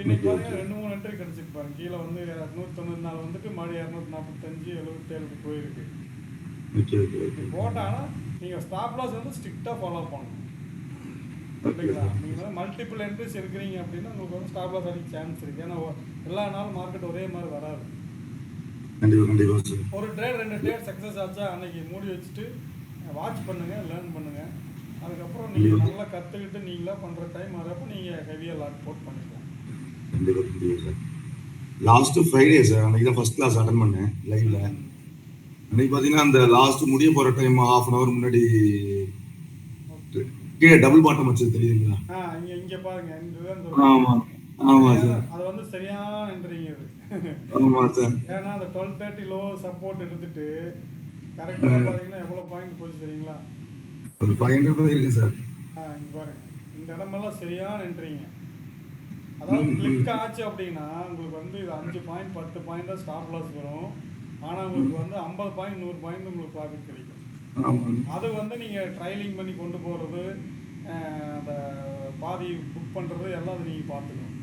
இன்னைக்கு பார்த்தீங்கன்னா 2-3 என்ட்ரி கிடச்சிட்டு பாருங்க. கீழே வந்து 194 வந்துட்டு மறுபடியும் 245 77 போயிருக்கு. போட்டாங்கன்னா நீங்கள் ஸ்டாப் லாஸ் வந்து ஸ்ட்ரிக்டாக ஃபாலோ பண்ணணும். ஓகேங்களா? நீங்கள் வந்து மல்டிபிள் என்ட்ரிஸ் இருக்கிறீங்க அப்படின்னா உங்களுக்கு வந்து ஸ்டாப் லாஸ் அடிக்க சான்ஸ் இருக்குது. ஏன்னா எல்லா நாளும் மார்க்கெட் ஒரே மாதிரி வராது. ஒரு ட்ரேட் 2 ட்ரேட் சக்ஸஸ் ஆச்சா அன்னைக்கு மூடி வச்சுட்டு வாட்ச் பண்ணுங்கள், லேர்ன் பண்ணுங்கள். அதுக்கப்புறம் நீங்கள் நல்லா கற்றுக்கிட்டு நீங்களாக பண்ணுற டைம் வரப்போ நீங்கள் ஹெவியாக லாட் போட் பண்ணிக்கலாம். சார் லாஸ்ட் ஃப்ரைடே சார் அன்னைக்கு தான் ஃபர்ஸ்ட் கிளாஸ் அட்டன் பண்ணேன் லைவ்ல. அன்னைக்கு பார்த்தீங்கன்னா அந்த லாஸ்ட் முடிய போகிற டைம் ½ hour முன்னாடி கீழே டபுள் பாட்டம் வச்சது தெரியுதுங்களா? இங்கே பாருங்க. ஆமாம் ஆமாம் சார். அது வந்து சரியான என்ட்ரிங்க இது. ஆமாம் சார். ஏன்னா அந்த 1230 லோ சப்போர்ட் எடுத்துட்டு கரெக்டாக பார்த்தீங்கன்னா எவ்வளோ பாயிண்ட் போச்சு தெரியுங்களா? ஒரு 500 இருக்கு சார். இங்கே பாருங்க, இந்த இடமெல்லாம் சரியான என்ட்ரிங்க. அதாவது கிளிக் ஆச்சு அப்படின்னா உங்களுக்கு வந்து இது 5 பாயிண்ட் 10 பாயிண்ட் தான் ஸ்டாப் லாஸ் வரும். ஆனால் உங்களுக்கு வந்து 50 பாயிண்ட் 100 பாயிண்ட் உங்களுக்கு ப்ராஃபிட் கிடைக்கும். அது வந்து நீங்கள் ட்ரைலிங் பண்ணி கொண்டு போகிறது, அந்த பாதி புக் பண்ணுறது எல்லாம் அது நீங்கள் பார்த்துக்கணும்.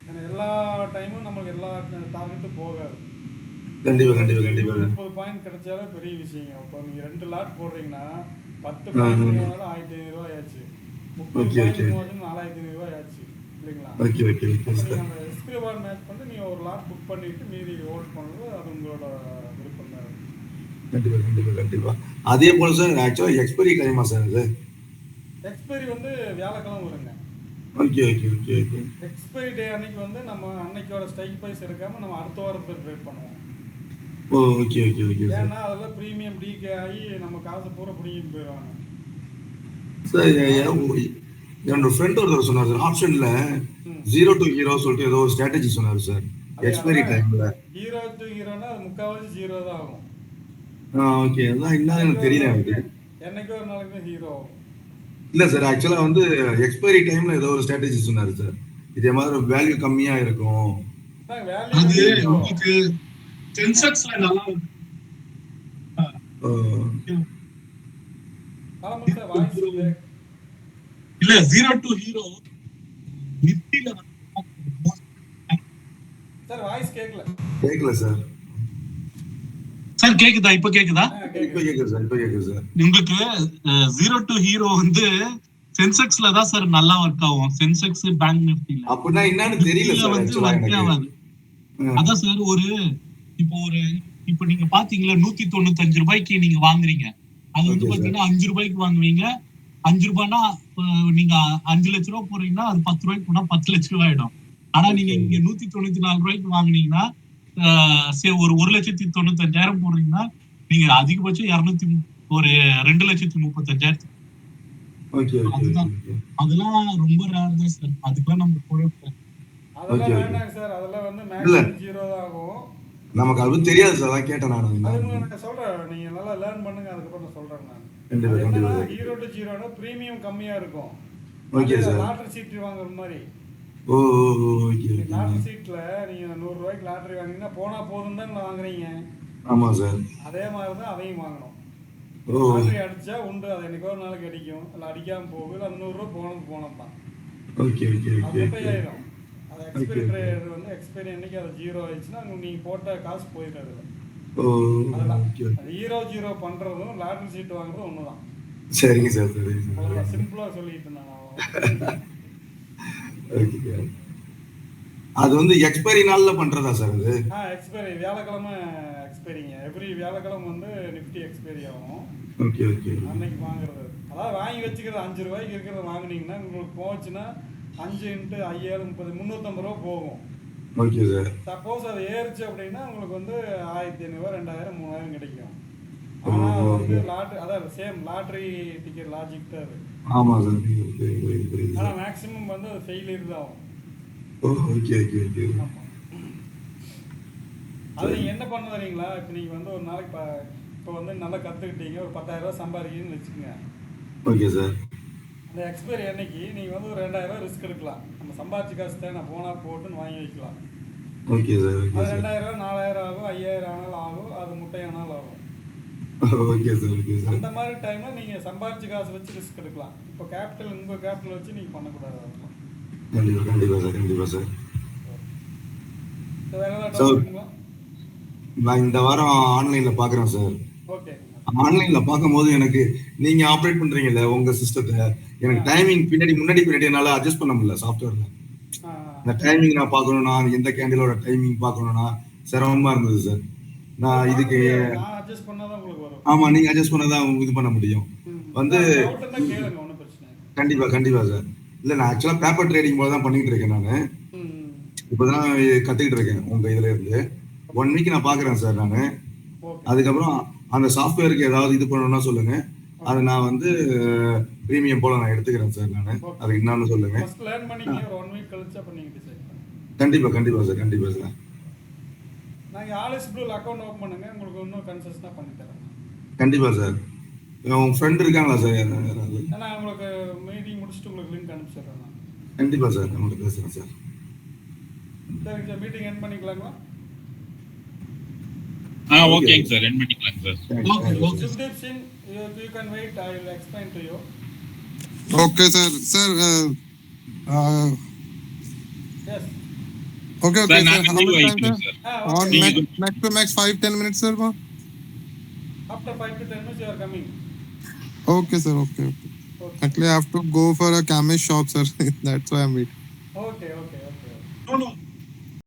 ஏன்னா எல்லா டைமும் நம்மளுக்கு எல்லா டார்கெட்டும் போகாது. 30 பாயிண்ட் கிடைச்சாலே பெரிய விஷயங்க. இப்போ நீங்கள் 2 லாட் போடுறீங்கன்னா 10 பாயிண்ட் 1500 ரூபாய் ஆச்சு, 30 பாயிண்ட் 4500 ரூபாய் ஆச்சு இல்லைங்களா? நீங்கள் அந்த ரிஸ்க் ரிவார்ட் மேட்ச் பண்ணி நீங்கள் ஒரு லாட் புக் பண்ணிட்டு மீதி ஹோல்ட் பண்ணுறது அது உங்களோட விருப்பம் தான். கண்டிப்பா. அதே போல சார் ஆக்சுவலா எக்ஸ்பைரி டைமா சார் இது? எக்ஸ்பைரி வந்து வியாழக்கிழமை வருங்க. ஓகே. எக்ஸ்பைரி டே அன்னைக்கு வந்து நம்ம அன்னைக்கோட ஸ்ட்ரைக் ப்ரைஸ் எடுக்காம நம்ம அடுத்த வாரத்துக்கு ட்ரேட் பண்ணுவோம். ஓகே. ஏன்னா அதெல்லாம் ப்ரீமியம் டிகே ஆகி நம்ம காசு பூரா பிடிங்கிட்டு போயிடுவாங்க. சார் என்னோட ஃப்ரெண்ட் ஒருத்தர் சொன்னார் சார், ஆப்ஷன்ல 0 to hero சொல்லிட்டு ஏதோ ஒரு ஸ்ட்ராட்டஜி சொன்னார் சார் எக்ஸ்பைரி டைம்ல. 0 to heroனா அது முக்காவாசி 0 தான் ஆகும். ஓகே. அதான் என்ன எனக்கு தெரியல எனக்கு. என்னைக்கு ஒரு நாளைக்கு தான் ஹீரோ ஆகும். இல்ல சார் ஆக்சுவலா வந்து எக்ஸ்பைரி டைம்ல ஏதோ ஒரு ஸ்ட்ராட்டஜி சொன்னாரு சார். இதே மாதிரி வேல்யூ கம்மியா இருக்கும். அது உங்களுக்கு சென்செக்ஸ்ல நல்லா இல்ல 0 to hero நிஃப்டில சார் வாய்ஸ் கேக்கல சார். சார் கேக்குதா? இப்ப கேக்குதா? இப்ப கேக்குது சார். உங்களுக்கு 0 to hero வந்து சென்செக்ஸ்ல தான் சார் நல்லா ஒர்க் ஆகும். சென்செக்ஸ் பேங்க் நிஃப்டில அப்படினா என்னன்னு தெரியல சார் ஆக்சுவலா எனக்கு. அதான் சார் இப்போ நீங்க பாத்தீங்களா 195 ரூபாய்க்கு நீங்க வாங்குறீங்க. அது வந்து பாத்தீங்கன்னா 5 ரூபாய்க்கு வாங்குவீங்க. 5 ரூபாய்னா நீங்க 5 லட்சம் ரூபாய் போறீங்கன்னா அது 10 ரூபாய்க்கு போனா 10 லட்சம் ரூபாய் ஆயிடும். ஆனா நீங்க இங்க 194 ரூபாய்க்கு வாங்குனீங்கன்னா ஒரு 1,95,000 போடுறீங்கன்னா நீங்க அதிகபட்சம் 2,35,000. அதெல்லாம் ரொம்ப ரேர் தான் சார். அதுக்கெல்லாம் நம்ம போயிடும். அதெல்லாம் வேண்டாங்க சார். அதெல்லாம் வந்து மேக்ஸிமம் 0 தான் ஆகும். நமக்கு அது தெரியாது சார். அதான் கேட்டேன் நான். நான் சொல்றேன், நீங்க நல்லா லேர்ன் பண்ணுங்க. அதுக்கப்புறம் நான் சொல்றேன். நான் 0 to 0னா பிரீமியம் கம்மியா இருக்கும். Okay sir. லாட்டரி சீட் வாங்குற மாதிரி. ஓகே. லாட்டரி சீட்ல நீங்க 100 ரூபாய்க்கு லாட்டரி வாங்குனீங்கன்னா போனா போதும் தான் வாங்குறீங்க. ஆமா சார். அதே மாதிரி தான் அதையும் வாங்கணும். லாட்டரி அடிச்சா உண்டு, அது என்னைக்கோ ஒரு நாளைக்கு அடிக்கும். இல்ல அடிக்காம போகுது, அது 100 ரூபாய் போனதான். ஓகே. அது ஆயிடும். அது எக்ஸ்பைரி ட்ரேட் வந்து எக்ஸ்பைரி அன்னைக்கு அது 0 ஆயிடுச்சுன்னா நீங்க போட்ட காசு போயிடாது. ஹீரோ பண்றதும் லாட்டரி சீட் வாங்குறதும் ஒண்ணுதான். சரிங்க சார். சிம்பிளா சொல்லிட்டு நான் அது வந்து எக்ஸ்பைரி நாள்ல பண்றதா சார் அது? எக்ஸ்பைரி வியாழக்கிழமை எக்ஸ்பைரிங்க. எவ்ரி வியாழக்கிழமை வந்து நிஃப்டி எக்ஸ்பைரி ஆகும். ஓகே. அன்னைக்கு வாங்குறது, அதாவது வாங்கி வச்சுக்கிறது 5 ரூபாய்க்கு இருக்கிறத வாங்குனீங்கன்னா உங்களுக்கு போச்சுன்னா 5 × 5 30 350 ரூபா போகும். Okay sir. சப்போஸ் அது ஏறிச்சு அப்படின்னா உங்களுக்கு வந்து 1500 2000 3000 கிடைக்கும். ஆனா வந்து லாட்டரி, அதாவது சேம் லாட்டரி டிக்கெட் லாஜிக் தான் அது. ஆமா சார். ஆனா மேக்ஸிமம் வந்து அது ஃபெயிலியர் தான் ஆகும். ஓகே. அது நீங்க என்ன பண்ண வரீங்களா? இப்போ நீங்க வந்து ஒரு நாளைக்கு இப்போ வந்து நல்லா கற்றுக்கிட்டீங்க, ஒரு 10,000 ரூபா சம்பாதிக்கிறீங்கன்னு வச்சுக்கோங்க. Okay sir. அந்த எக்ஸ்பைரி அன்னைக்கு நீங்கள் வந்து ஒரு 2,000 ரூபா ரிஸ்க் எடுக்கலாம். நம்ம சம்பாதிச்ச காசு தான் நான் போனால் போட்டுன்னு வாங்கி வைக்கலாம். Okay sir. அது ஓகே சார். 2,000 ரூபா 4,000 ஆகும், 5,000 ஆனாலும் ஆகும், அது முட்டையானாலும் ஆகும். Okay sir. Okay sir. அந்த மாதிரி டைமில் நீங்கள் சம்பாதிச்ச காசு வச்சு ரிஸ்க் எடுக்கலாம். இப்போ கேபிட்டல் உங்கள் கேபிட்டல் வச்சு நீங்கள் பண்ணக்கூடாது. அதெல்லாம் கண்டிப்பா கண்டிப்பா சார். கண்டிப்பா சார். வேறு ஏதாவது சார், டவுட் இருக்குங்களா? நான் இந்த வாரம் ஆன்லைன்ல பாக்குறேன் சார். ஓகே. ஆன்லைன்ல பார்க்கும்போது எனக்கு நீங்க ஆப்ரேட் பண்றீங்கல்ல உங்க சிஸ்டத்தை, எனக்கு டைமிங் முன்னாடி என்னால அட்ஜஸ்ட் பண்ண முடியல சாஃப்ட்வேர்ல. இந்த டைமிங் நான் பார்க்கணும்னா எந்த கேண்டிலோட டைமிங் பார்க்கணும்னா சிரமமா இருந்தது சார். நான் இதுக்கு நான் அட்ஜஸ்ட் பண்ணாதான் உங்களுக்கு வரும். ஆமா, நீங்க அட்ஜஸ்ட் பண்ணாதான் இது பண்ண முடியும். வந்து டவுட் இருந்தால் கேளுங்க, ஒன்றும் பிரச்சனை இல்லை. கண்டிப்பா கண்டிப்பா சார். இல்ல நான் ஆக்சுவலா பேப்பர் ட்ரேடிங் போல தான் பண்ணிட்டு இருக்கேன். நான் இப்பதான் கத்துக்கிட்டு இருக்கேன் உங்க இதுல இருந்து. 1 வீக் நான் பாக்குறேன் சார். நானு அதுக்கப்புறம் அந்த சாஃப்ட்வேருக்கு ஏதாவது இது பண்ணணும்னா சொல்லுங்க. அதை நான் வந்து பிரீமியம் போல நான் எடுத்துக்கிறேன் சார். நான் அது என்னன்னு சொல்லுங்க. ஃபர்ஸ்ட் லேர்ன் பண்ணிக்கங்க, ஒரு 1 வீக் கழிச்சு அப்ப நீங்க டிசைட் பண்ணுங்க. கண்டிப்பா கண்டிப்பா சார். கண்டிப்பா சார். நாங்க ஆலிஸ் ப்ளூல அக்கவுண்ட் ஓபன் பண்ணுங்க, உங்களுக்கு இன்னும் கன்செஷனா பண்ணி தரேன். கண்டிப்பா சார். உங்க ஃப்ரெண்ட் இருக்காங்களா சார் யாராவது? நான் உங்களுக்கு மீட்டிங் முடிச்சுட்டு உங்களுக்கு லிங்க் அனுப்பிச்சிடுறேன். நான் கண்டிப்பா சார். நான் உங்களுக்கு பேசுறேன் சார். சரி சார், மீட்டிங் எண்ட் பண்ணிக்கலாங்களா? ஓகேங்க சார், எண்ட் பண்ணிக்கலாம் sir. Okay. Sukhdeep Singh, you can wait, I will explain to you. Okay, sir. Sir, Yes. okay, Sir, sir. நான் How much time, வைக்கணும் sir? Sir. On Okay. max to max 5-10 minutes, sir. After 5 to 10 minutes you are coming. Okay, sir. Okay. Okay. Actually, I have to go for a chemist shop, sir. That's why I'm waiting. Okay. No,